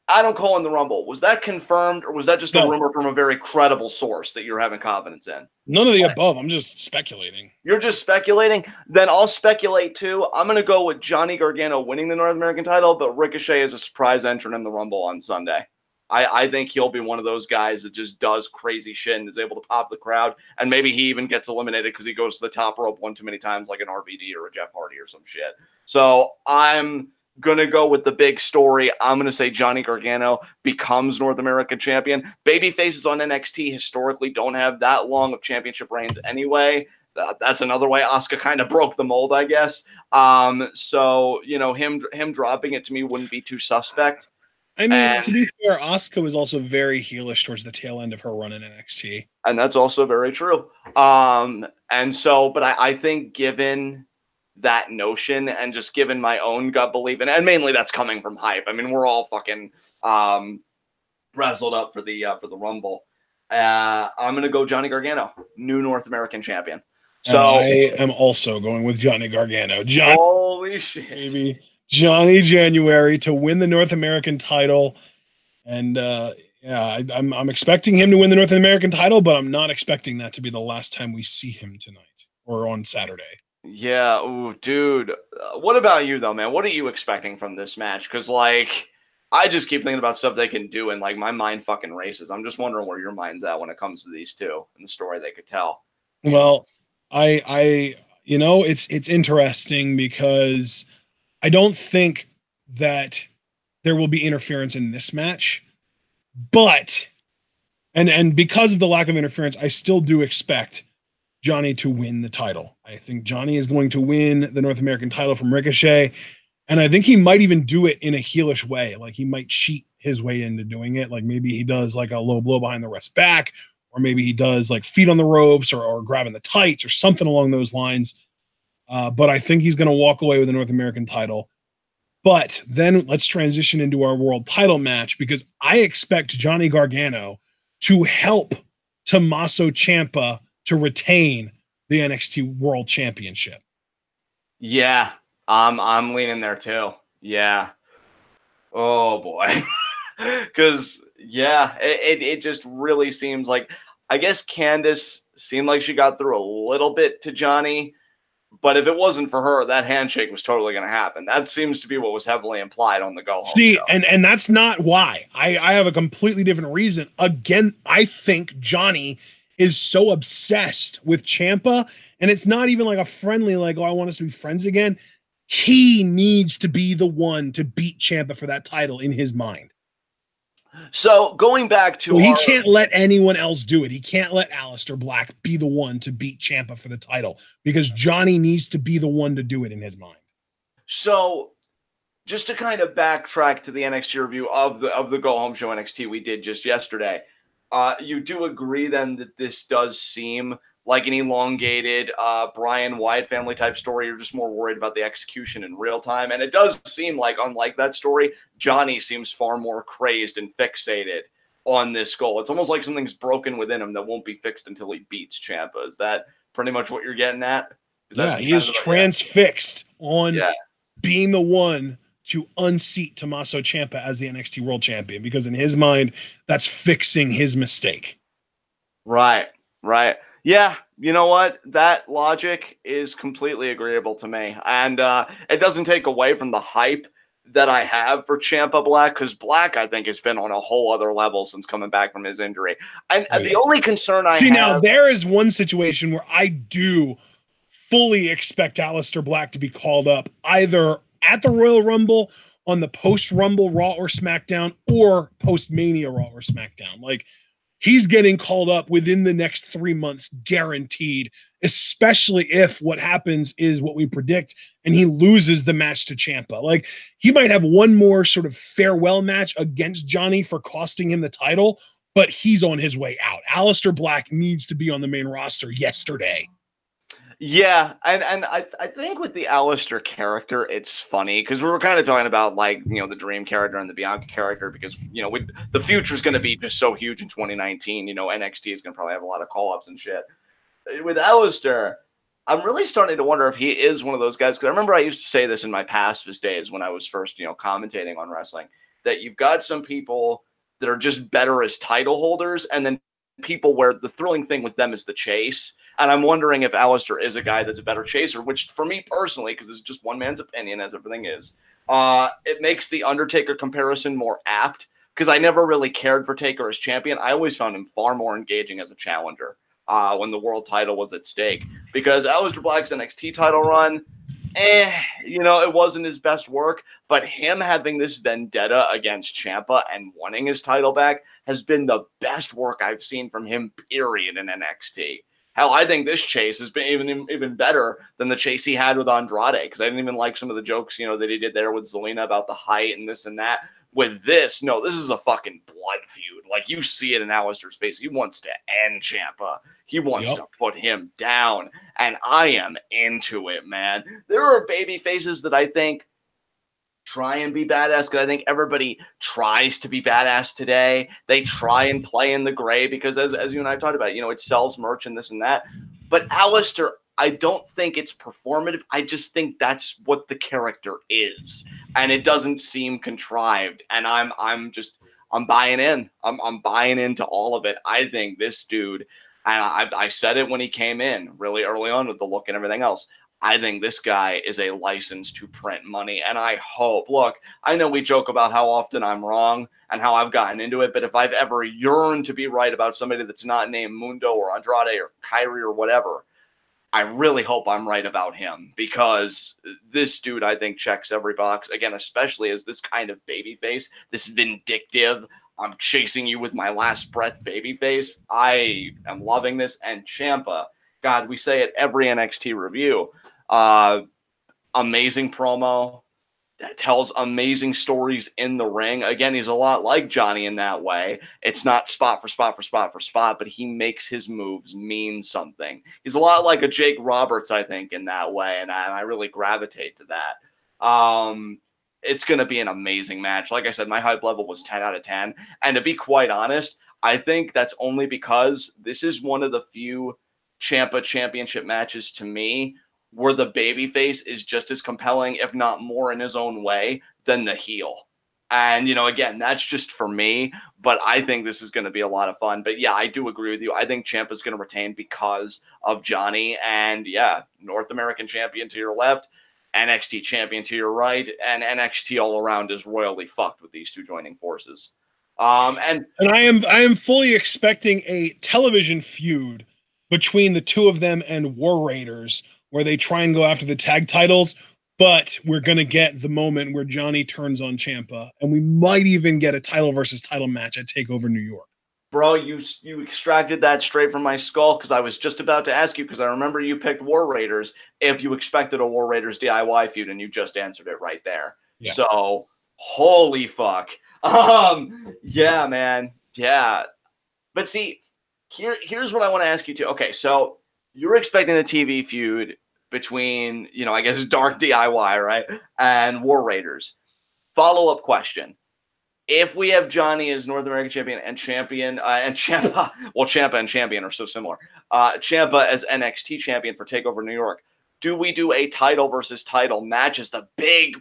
Adam Cole in the Rumble, was that confirmed or was that just a rumor from a very credible source that you're having confidence in? None of the above. I'm just speculating. You're just speculating? Then I'll speculate too. I'm going to go with Johnny Gargano winning the North American title, but Ricochet is a surprise entrant in the Rumble on Sunday. I think he'll be one of those guys that just does crazy shit and is able to pop the crowd. And maybe he even gets eliminated because he goes to the top rope one too many times, like an RVD or a Jeff Hardy or some shit. So I'm going to go with the big story. I'm going to say Johnny Gargano becomes North American champion. Baby faces on NXT historically don't have that long of championship reigns anyway. That's another way Asuka kind of broke the mold, I guess. So, you know, him dropping it to me wouldn't be too suspect. I mean, to be fair, Asuka was also very heelish towards the tail end of her run in NXT. And that's also very true. And so, but I think given that notion and just given my own gut belief, and mainly that's coming from hype. I mean, we're all fucking razzled up for the Rumble. I'm going to go Johnny Gargano, new North American champion. So I am also going with Johnny Gargano. Holy shit. Baby. Johnny January to win the North American title. And yeah, I'm expecting him to win the North American title, but I'm not expecting that to be the last time we see him tonight or on Saturday. Yeah, ooh, dude. What about you, though, man? What are you expecting from this match? Because, like, I just keep thinking about stuff they can do, and, like, my mind fucking races. I'm just wondering where your mind's at when it comes to these two and the story they could tell. Well, I you know, it's interesting because I don't think that there will be interference in this match, but and because of the lack of interference, I still do expect Johnny to win the title. I think Johnny is going to win the North American title from Ricochet, and I think he might even do it in a heelish way. Like he might cheat his way into doing it. Like maybe he does like a low blow behind the rest back, or maybe he does like feet on the ropes or grabbing the tights or something along those lines. But I think he's going to walk away with the North American title. But then let's transition into our world title match because I expect Johnny Gargano to help Tommaso Ciampa to retain the NXT World Championship. Yeah, I'm leaning there too. Yeah. Oh boy. Because yeah, it just really seems like, I guess Candice seemed like she got through a little bit to Johnny, but if it wasn't for her, that handshake was totally going to happen. That seems to be what was heavily implied on the go home. See, and that's not why. I have a completely different reason. Again, I think Johnny is so obsessed with Ciampa, and it's not even like a friendly, like, oh, I want us to be friends again. He needs to be the one to beat Ciampa for that title in his mind. So going back to he can't let anyone else do it. He can't let Aleister Black be the one to beat Ciampa for the title because Johnny needs to be the one to do it in his mind. So just to kind of backtrack to the NXT review of the Go Home Show NXT we did just yesterday, you do agree then that this does seem like an elongated Brian Wyatt family type story? You're just more worried about the execution in real time. And it does seem like, unlike that story, Johnny seems far more crazed and fixated on this goal. It's almost like something's broken within him that won't be fixed until he beats Ciampa. Is that pretty much what you're getting at? Yeah, he is transfixed on being the one to unseat Tommaso Ciampa as the NXT World Champion, because in his mind, that's fixing his mistake. Right, right. Yeah, you know what? That logic is completely agreeable to me. And it doesn't take away from the hype that I have for Ciampa Black, because Black, I think, has been on a whole other level since coming back from his injury. And the only concern I have... now, there is one situation where I do fully expect Aleister Black to be called up either at the Royal Rumble, on the post-Rumble Raw or SmackDown, or post-Mania Raw or SmackDown. Like, he's getting called up within the next 3 months, guaranteed, especially if what happens is what we predict and he loses the match to Ciampa. Like, he might have one more sort of farewell match against Johnny for costing him the title, but he's on his way out. Aleister Black needs to be on the main roster yesterday. Yeah, and I think with the Aleister character, it's funny because we were kind of talking about, like, you know, the Dream character and the Bianca character, because, you know, the future is going to be just so huge in 2019. You know, NXT is going to probably have a lot of call-ups and shit. With Aleister, I'm really starting to wonder if he is one of those guys, because I remember I used to say this in my past days when I was first, you know, commentating on wrestling, that you've got some people that are just better as title holders, and then people where the thrilling thing with them is the chase. And I'm wondering if Aleister is a guy that's a better chaser, which for me personally, because it's just one man's opinion, as everything is, it makes the Undertaker comparison more apt. because I never really cared for Taker as champion. I always found him far more engaging as a challenger when the world title was at stake. Because Aleister Black's NXT title run, it wasn't his best work. But him having this vendetta against Ciampa and wanting his title back has been the best work I've seen from him, period, in NXT. Hell, I think this chase has been even better than the chase he had with Andrade, because I didn't even like some of the jokes, that he did there with Zelina about the height and this and that. With this, no, this is a fucking blood feud. Like, you see it in Aleister's face. He wants to end Ciampa. He wants to put him down. And I am into it, man. There are baby faces that I think try and be badass, because I think everybody tries to be badass today. They try and play in the gray because, as you and I talked about, it sells merch and this and that. But Aleister, I don't think it's performative. I just think that's what the character is, and it doesn't seem contrived. And I'm buying in. I'm buying into all of it. I think this dude, and I said it when he came in really early on with the look and everything else, I think this guy is a license to print money. And I hope, look, I know we joke about how often I'm wrong and how I've gotten into it, but if I've ever yearned to be right about somebody that's not named Mundo or Andrade or Kyrie or whatever, I really hope I'm right about him, because this dude, I think, checks every box. Again, especially as this kind of babyface, this vindictive, I'm chasing you with my last breath babyface. I am loving this. And Ciampa, God, we say it every NXT review. Amazing promo that tells amazing stories in the ring. Again, he's a lot like Johnny in that way. It's not spot for spot for spot for spot, but he makes his moves mean something. He's a lot like a Jake Roberts, I think, in that way, and I really gravitate to that. It's going to be an amazing match. Like I said, my hype level was 10 out of 10. And to be quite honest, I think that's only because this is one of the few Ciampa championship matches to me where the babyface is just as compelling, if not more in his own way, than the heel. And, again, that's just for me, but I think this is going to be a lot of fun. But yeah, I do agree with you. I think Ciampa's going to retain because of Johnny. And yeah, North American champion to your left, NXT champion to your right, and NXT all around is royally fucked with these two joining forces. And I am fully expecting a television feud between the two of them and War Raiders, where they try and go after the tag titles, but we're going to get the moment where Johnny turns on Ciampa, and we might even get a title versus title match at TakeOver New York. Bro, you extracted that straight from my skull, because I was just about to ask you, because I remember you picked War Raiders, if you expected a War Raiders DIY feud, and you just answered it right there. Yeah. So, holy fuck. Yeah, man. Yeah. But see, here's what I want to ask you too. Okay, so you're expecting the TV feud between, I guess, Dark DIY, right, and War Raiders. Follow-up question. If we have Johnny as North American champion and champion, and Ciampa, well, Ciampa and champion are so similar. Ciampa as NXT champion for TakeOver New York. Do we do a title versus title match as the big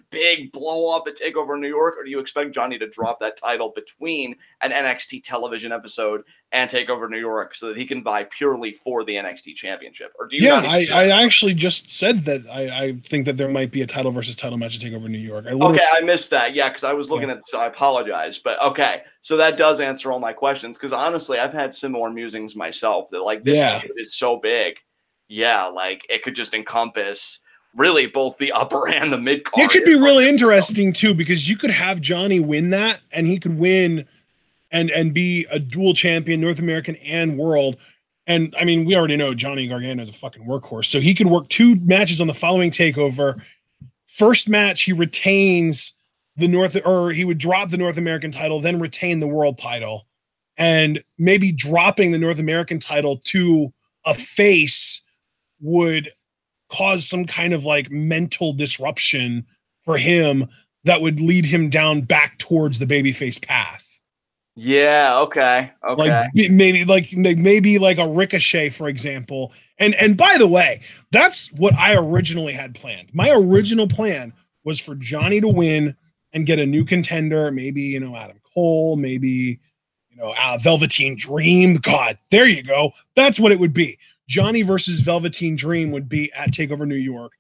blow off at TakeOver New York, or do you expect Johnny to drop that title between an NXT television episode and TakeOver New York so that he can vie purely for the NXT championship? Or do you? Yeah, I actually just said that I think that there might be a title versus title match at TakeOver New York. Okay, I missed that. Yeah, because I was looking at this, so I apologize. But okay, so that does answer all my questions, because honestly, I've had similar musings myself that, like, this is so big. Yeah, like, it could just encompass really both the upper and the mid card. It could be really interesting too, because you could have Johnny win that, and he could win and be a dual champion, North American and world. And I mean, we already know Johnny Gargano is a fucking workhorse, so he could work two matches on the following TakeOver. First match, he retains he would drop the North American title, then retain the world title, and maybe dropping the North American title to a face would cause some kind of like mental disruption for him that would lead him down back towards the babyface path. Yeah. Okay. Like maybe like a Ricochet, for example. And by the way, that's what I originally had planned. My original plan was for Johnny to win and get a new contender. Maybe, Adam Cole, maybe, Velveteen Dream. God, there you go. That's what it would be. Johnny versus Velveteen Dream would be at TakeOver New York.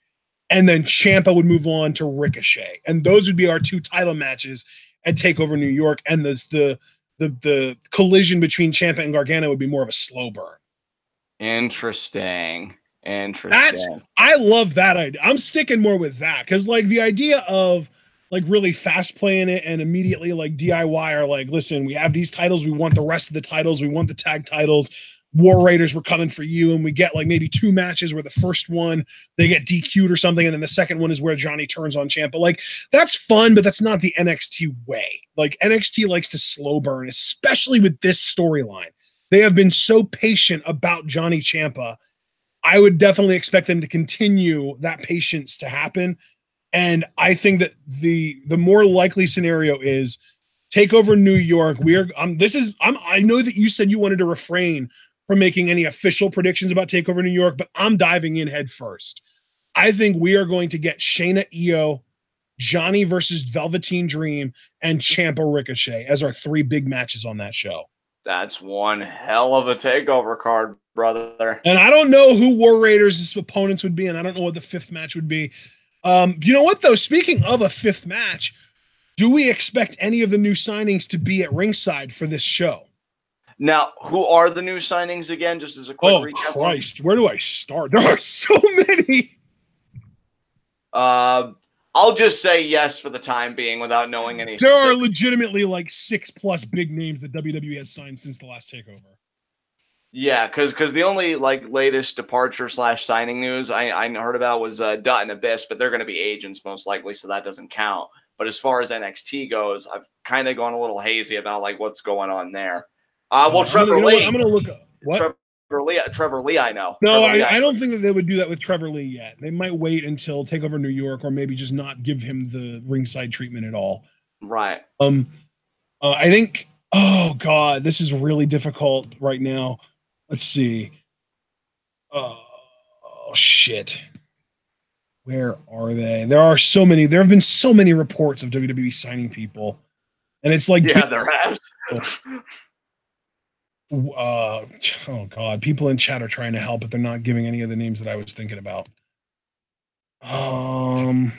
And then Ciampa would move on to Ricochet. And those would be our two title matches. at TakeOver New York, and the collision between Ciampa and Gargano would be more of a slow burn. Interesting. I love that idea. I'm sticking more with that because like the idea of like really fast playing it and immediately like DIY are like, listen, we have these titles, we want the rest of the titles, we want the tag titles. War Raiders were coming for you, and we get like maybe 2 matches where the first one they get DQ'd or something, and then the second one is where Johnny turns on Ciampa. Like that's fun, but that's not the NXT way. Like NXT likes to slow burn, especially with this storyline. They have been so patient about Johnny Ciampa. I would definitely expect them to continue that patience to happen. And I think that the more likely scenario is TakeOver New York. I know that you said you wanted to refrain from making any official predictions about TakeOver New York, but I'm diving in head first. I think we are going to get Shayna Io, Johnny versus Velveteen Dream, and Ciampa Ricochet as our 3 big matches on that show. That's one hell of a TakeOver card, brother. And I don't know who War Raiders' opponents would be, and I don't know what the 5th match would be. You know what, though? Speaking of a 5th match, do we expect any of the new signings to be at ringside for this show? Now, who are the new signings again? Just as a quick recap. Oh, Christ. Where do I start? There are so many. I'll just say yes for the time being without knowing any. There are legitimately like 6+ big names that WWE has signed since the last TakeOver. Yeah, because the only like latest departure / signing news I heard about was Dutt and Abyss, but they're going to be agents most likely, so that doesn't count. But as far as NXT goes, I've kind of gone a little hazy about like what's going on there. Trevor Lee. I'm going to look up. What? Trevor Lee, I know. No, I don't think that they would do that with Trevor Lee yet. They might wait until TakeOver New York, or maybe just not give him the ringside treatment at all. Right. I think. Oh God, this is really difficult right now. Let's see. Oh shit. Where are they? There are so many. There have been so many reports of WWE signing people, and it's like there has. Oh God, people in chat are trying to help, but they're not giving any of the names that I was thinking about. Oh,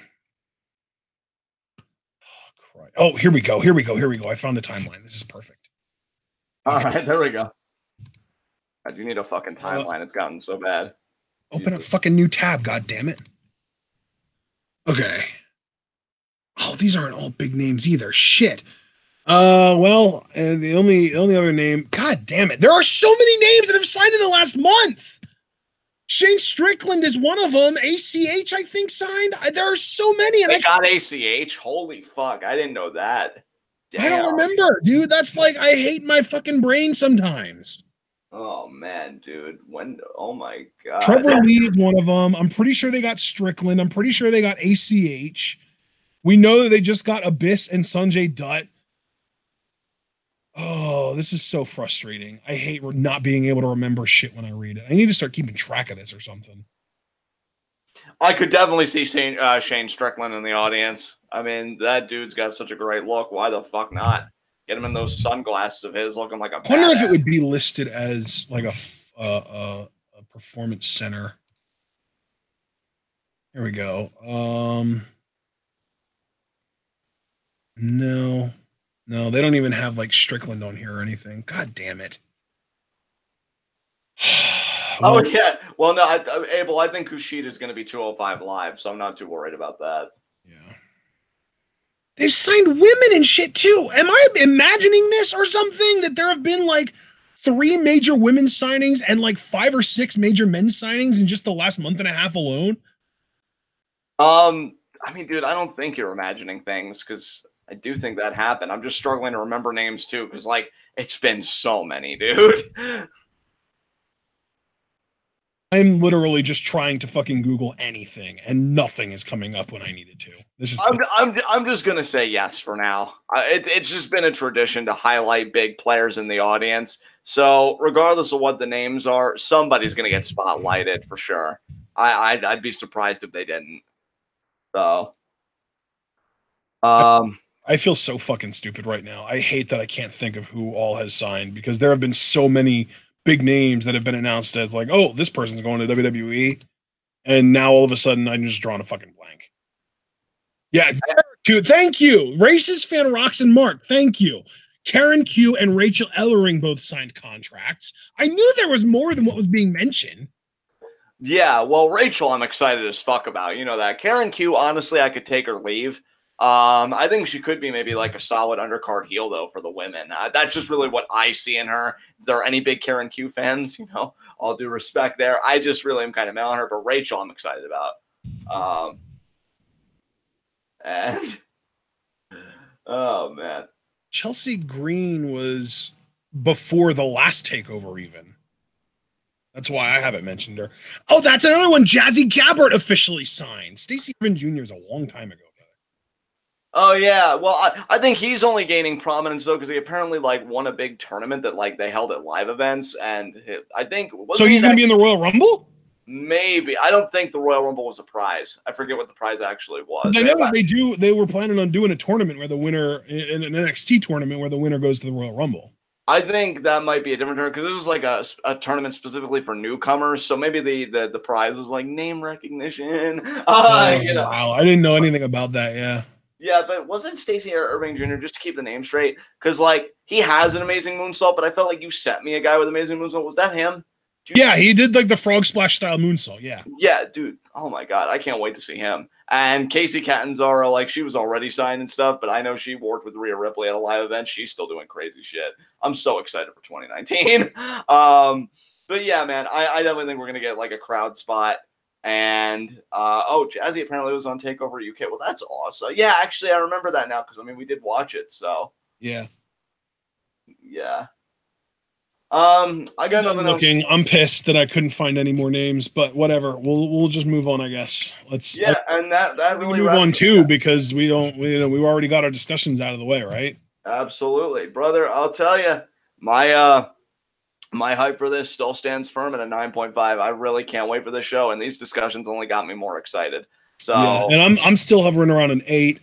here we go. I found a timeline. This is perfect. Okay. All right, there we go. I do need a fucking timeline. It's gotten so bad. Open a fucking new tab, god damn it. Okay. Oh, these aren't all big names either. Shit. The only other name, god damn it. There are so many names that have signed in the last month. Shane Strickland is one of them. ACH, I think, signed. There are so many. And I got ACH. Holy fuck. I didn't know that. Damn. I don't remember, dude. That's like, I hate my fucking brain sometimes. Oh, man, dude. Oh, my God. Trevor Lee is one of them. I'm pretty sure they got Strickland. I'm pretty sure they got ACH. We know that they just got Abyss and Sanjay Dutt. Oh, this is so frustrating. I hate not being able to remember shit when I read it. I need to start keeping track of this or something. I could definitely see Shane Strickland in the audience. I mean, that dude's got such a great look. Why the fuck not? Get him in those sunglasses of his, looking like a badass. I wonder if it would be listed as like a performance center. Here we go. No, they don't even have like Strickland on here or anything. God damn it. Oh, yeah. Well, no, Abel, I think Kushida is going to be 205 live, so I'm not too worried about that. Yeah. They've signed women and shit too. Am I imagining this or something? That there have been like 3 major women's signings and like 5 or 6 major men's signings in just the last month and a half alone? I mean, dude, I don't think you're imagining things because I do think that happened. I'm just struggling to remember names too because, like, it's been so many, dude. I'm literally just trying to fucking Google anything, and nothing is coming up when I needed to. This is. I'm just gonna say yes for now. It's just been a tradition to highlight big players in the audience. So regardless of what the names are, somebody's gonna get spotlighted for sure. I'd be surprised if they didn't. So, I feel so fucking stupid right now. I hate that I can't think of who all has signed because there have been so many big names that have been announced as like, oh, this person's going to WWE. And now all of a sudden I'm just drawing a fucking blank. Yeah, there are Thank you. Racist fan Rocks and Mark. Thank you. Karen Q and Rachel Ellering both signed contracts. I knew there was more than what was being mentioned. Yeah, well, Rachel, I'm excited as fuck about. You know that. Karen Q, honestly, I could take or leave. I think she could be maybe like a solid undercard heel though for the women. That's just really what I see in her. If there are any big Karen Q fans, you know, all due respect there. I just really am kind of mad on her, but Rachel, I'm excited about. And oh man, Chelsea Green was before the last takeover even. That's why I haven't mentioned her. Oh, that's another one. Jazzy Gabbert officially signed. Stacey Irvin Jr. is a long time ago. Oh yeah, well I think he's only gaining prominence though because he apparently like won a big tournament that like they held at live events, and I think so he's going to be in the Royal Rumble. Maybe. I don't think the Royal Rumble was a prize. I forget what the prize actually was. I know what they do. They were planning on doing a tournament where the winner in an NXT tournament where the winner goes to the Royal Rumble. I think that might be a different tournament because this was like a tournament specifically for newcomers. So maybe the prize was like name recognition. You know. Wow, I didn't know anything about that. Yeah. Yeah, but wasn't Stacey Irving Jr. just to keep the name straight? Because like he has an amazing moonsault, but I felt like you sent me a guy with amazing moonsault. Was that him? Yeah, he did like the frog splash style moonsault. Yeah. Yeah, dude. Oh my god, I can't wait to see him. And Casey Catanzaro, like she was already signed and stuff, but I know she worked with Rhea Ripley at a live event. She's still doing crazy shit. I'm so excited for 2019. But yeah, man, I definitely think we're gonna get like a crowd spot. And Jazzy apparently was on Takeover UK. Well, that's awesome. Yeah, actually, I remember that now because I mean we did watch it. So yeah. I got nothing else. I'm pissed that I couldn't find any more names, but whatever. We'll just move on, I guess. And that really move on too because we already got our discussions out of the way, right? Absolutely, brother. I'll tell you, my hype for this still stands firm at a 9.5. I really can't wait for this show, and these discussions only got me more excited. So yeah, and I'm still hovering around an 8.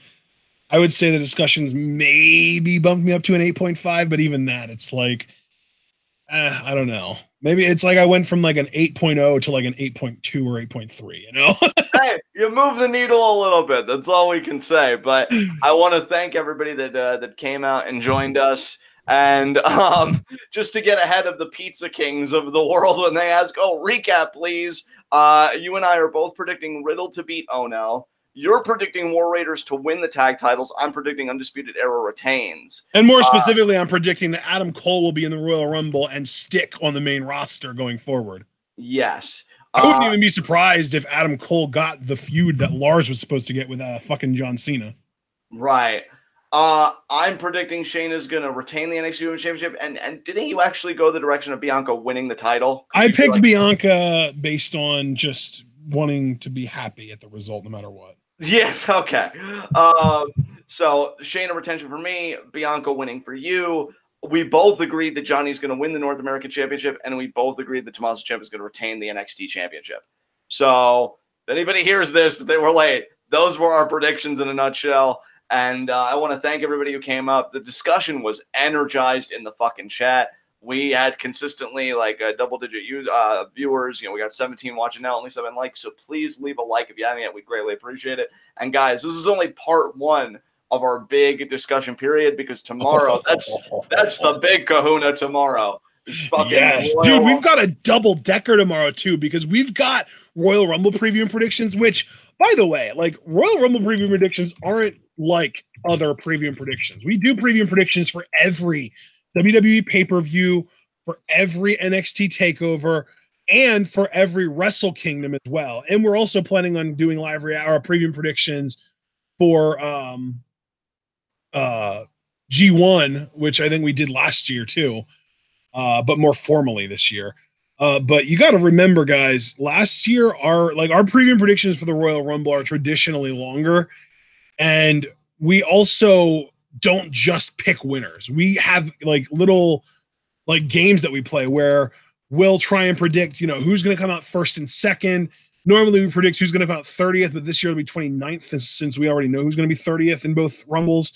I would say the discussions maybe bumped me up to an 8.5, but even that, it's like. I don't know. Maybe it's like I went from like an 8.0 to like an 8.2 or 8.3, you know? Hey, you move the needle a little bit. That's all we can say. But I want to thank everybody that came out and joined us. And just to get ahead of the Pizza Kings of the world when they ask, recap, please. You and I are both predicting Riddle to beat Ohno. You're predicting War Raiders to win the tag titles. I'm predicting Undisputed Era retains. And more specifically, I'm predicting that Adam Cole will be in the Royal Rumble and stick on the main roster going forward. Yes. I wouldn't even be surprised if Adam Cole got the feud that Lars was supposed to get with fucking John Cena. Right. I'm predicting Shayna's going to retain the NXT Women's Championship. And didn't you actually go the direction of Bianca winning the title? I picked Bianca based on just wanting to be happy at the result no matter what. Yeah, okay. So Shayna retention for me, Bianca winning for you. We both agreed that Johnny's going to win the North American Championship, and we both agreed that Tommaso Ciampa is going to retain the NXT Championship. So if anybody hears this, they were late. Those were our predictions in a nutshell. And I want to thank everybody who came up. The discussion was energized in the fucking chat. We had consistently like a double-digit viewers. You know, we got 17 watching now, only 7 likes. So please leave a like if you haven't yet. We'd greatly appreciate it. And guys, this is only part 1 of our big discussion period because tomorrow, that's the big kahuna tomorrow. Yes, dude, we've got a double-decker tomorrow too because we've got Royal Rumble preview and predictions, which, by the way, like Royal Rumble preview and predictions aren't like other preview and predictions. We do preview and predictions for every WWE pay-per-view, for every NXT takeover, and for every Wrestle Kingdom as well. And we're also planning on doing live preview and predictions for G1, which I think we did last year too, but more formally this year. But you got to remember, guys, last year our preview and predictions for the Royal Rumble are traditionally longer, and we also don't just pick winners. We have like little like games that we play where we'll try and predict, who's going to come out first and second. Normally we predict who's going to come out 30th, but this year it'll be 29th since we already know who's going to be 30th in both Rumbles.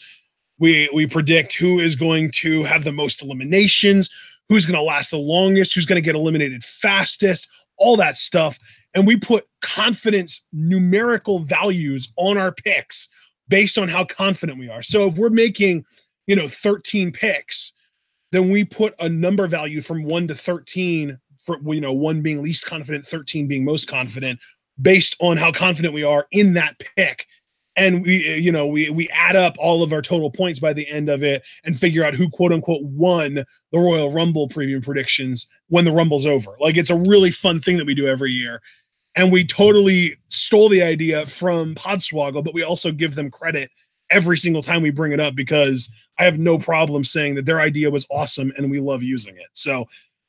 We predict who is going to have the most eliminations, who's going to last the longest, who's going to get eliminated fastest, all that stuff. And we put confidence numerical values on our picks based on how confident we are. So if we're making, 13 picks, then we put a number value from 1 to 13 for, 1 being least confident, 13 being most confident, based on how confident we are in that pick. And we add up all of our total points by the end of it and figure out who quote unquote won the Royal Rumble preview predictions when the Rumble's over. Like, it's a really fun thing that we do every year. And we totally stole the idea from Podswoggle, but we also give them credit every single time we bring it up, because I have no problem saying that their idea was awesome and we love using it. So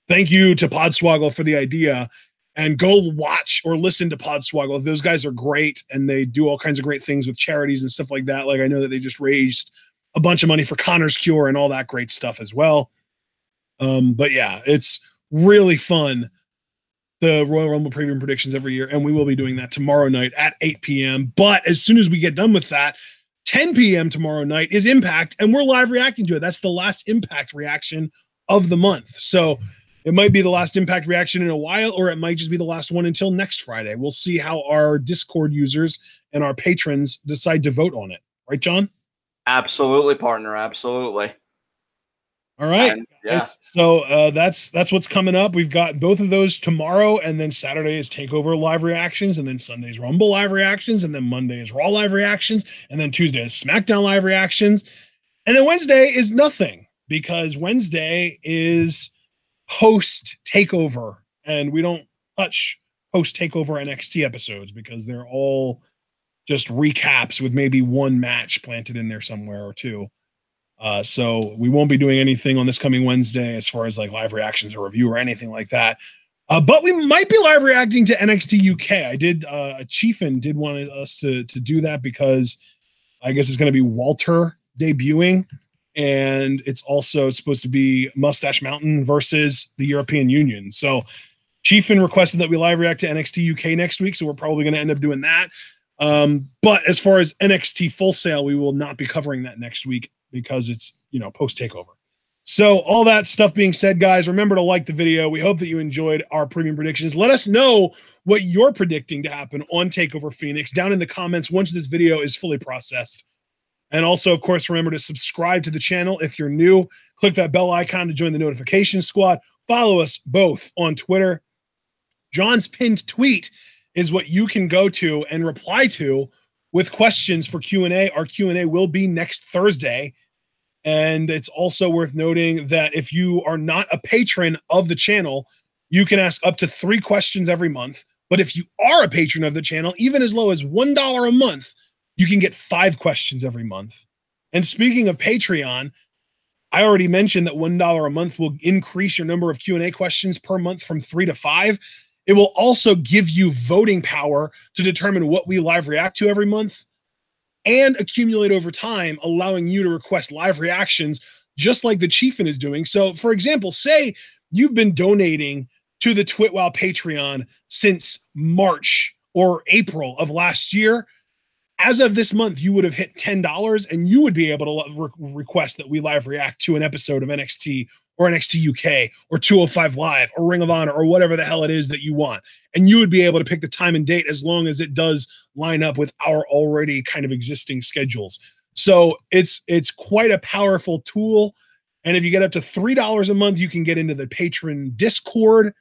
thank you to Podswoggle for the idea, and go watch or listen to Podswoggle. Those guys are great, and they do all kinds of great things with charities and stuff like that. Like, I know that they just raised a bunch of money for Connor's Cure and all that great stuff as well. But yeah, it's really fun, the Royal Rumble preview predictions every year, and we will be doing that tomorrow night at 8 p.m. But as soon as we get done with that, 10 p.m. tomorrow night is Impact, and we're live reacting to it. That's the last Impact reaction of the month. So it might be the last Impact reaction in a while, or it might just be the last one until next Friday. We'll see how our Discord users and our patrons decide to vote on it. Right, John? Absolutely, partner. Absolutely. All right. Yeah. So that's what's coming up. We've got both of those tomorrow, and then Saturday is Takeover live reactions, and then Sunday's Rumble live reactions, and then Monday is Raw live reactions, and then Tuesday is SmackDown live reactions, and then Wednesday is nothing, because Wednesday is post Takeover, and we don't touch post Takeover NXT episodes because they're all just recaps with maybe one match planted in there somewhere or two. So we won't be doing anything on this coming Wednesday as far as like live reactions or review or anything like that. But we might be live reacting to NXT UK. I did, Chiefin did want us to do that, because I guess it's going to be Walter debuting, and it's also supposed to be Mustache Mountain versus the European Union. So Chiefin requested that we live react to NXT UK next week, so we're probably going to end up doing that. But as far as NXT Full Sail, we will not be covering that next week, because it's, post Takeover. So all that stuff being said, guys, remember to like the video. We hope that you enjoyed our premium predictions. Let us know what you're predicting to happen on Takeover Phoenix down in the comments once this video is fully processed. And also, of course, remember to subscribe to the channel if you're new. Click that bell icon to join the notification squad. Follow us both on Twitter. John's pinned tweet is what you can go to and reply to with questions for Q&A. Our Q&A will be next Thursday. And it's also worth noting that if you are not a patron of the channel, you can ask up to 3 questions every month. But if you are a patron of the channel, even as low as $1 a month, you can get 5 questions every month. And speaking of Patreon, I already mentioned that $1 a month will increase your number of Q&A questions per month from 3 to 5. It will also give you voting power to determine what we live react to every month, and accumulate over time, allowing you to request live reactions just like the Chiefin is doing. So, for example, say you've been donating to the TwitWow Patreon since March or April of last year. As of this month, you would have hit $10, and you would be able to request that we live react to an episode of NXT or NXT UK or 205 Live or Ring of Honor or whatever the hell it is that you want. And you would be able to pick the time and date as long as it does line up with our already kind of existing schedules. So it's quite a powerful tool. And if you get up to $3 a month, you can get into the patron Discord.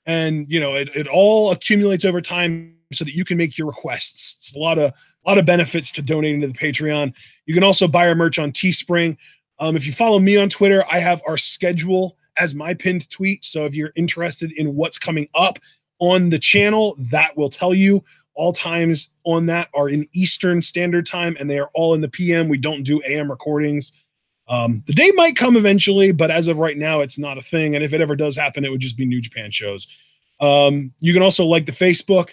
And, it all accumulates over time so that you can make your requests. It's a lot of benefits to donating to the Patreon. You can also buy our merch on Teespring. If you follow me on Twitter, I have our schedule as my pinned tweet. So if you're interested in what's coming up on the channel, that will tell you. All times on that are in Eastern Standard Time, and they are all in the PM. We don't do AM recordings. The day might come eventually, but as of right now, it's not a thing. And if it ever does happen, it would just be New Japan shows. You can also like the Facebook,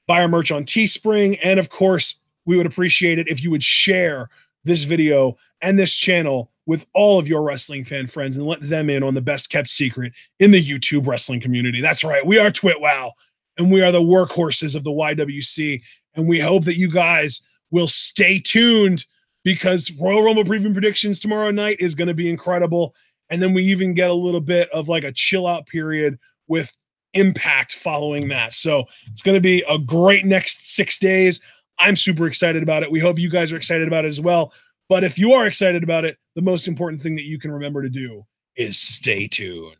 buy our merch on Teespring, and of course, we would appreciate it if you would share this video and this channel with all of your wrestling fan friends and let them in on the best kept secret in the YouTube wrestling community. That's right. We are TwitWow, and we are the workhorses of the YWC. And we hope that you guys will stay tuned, because Royal Rumble preview predictions tomorrow night is going to be incredible. And then we even get a little bit of like a chill out period with Impact following that. So it's going to be a great next 6 days. I'm super excited about it. We hope you guys are excited about it as well. But if you are excited about it, the most important thing that you can remember to do is stay tuned.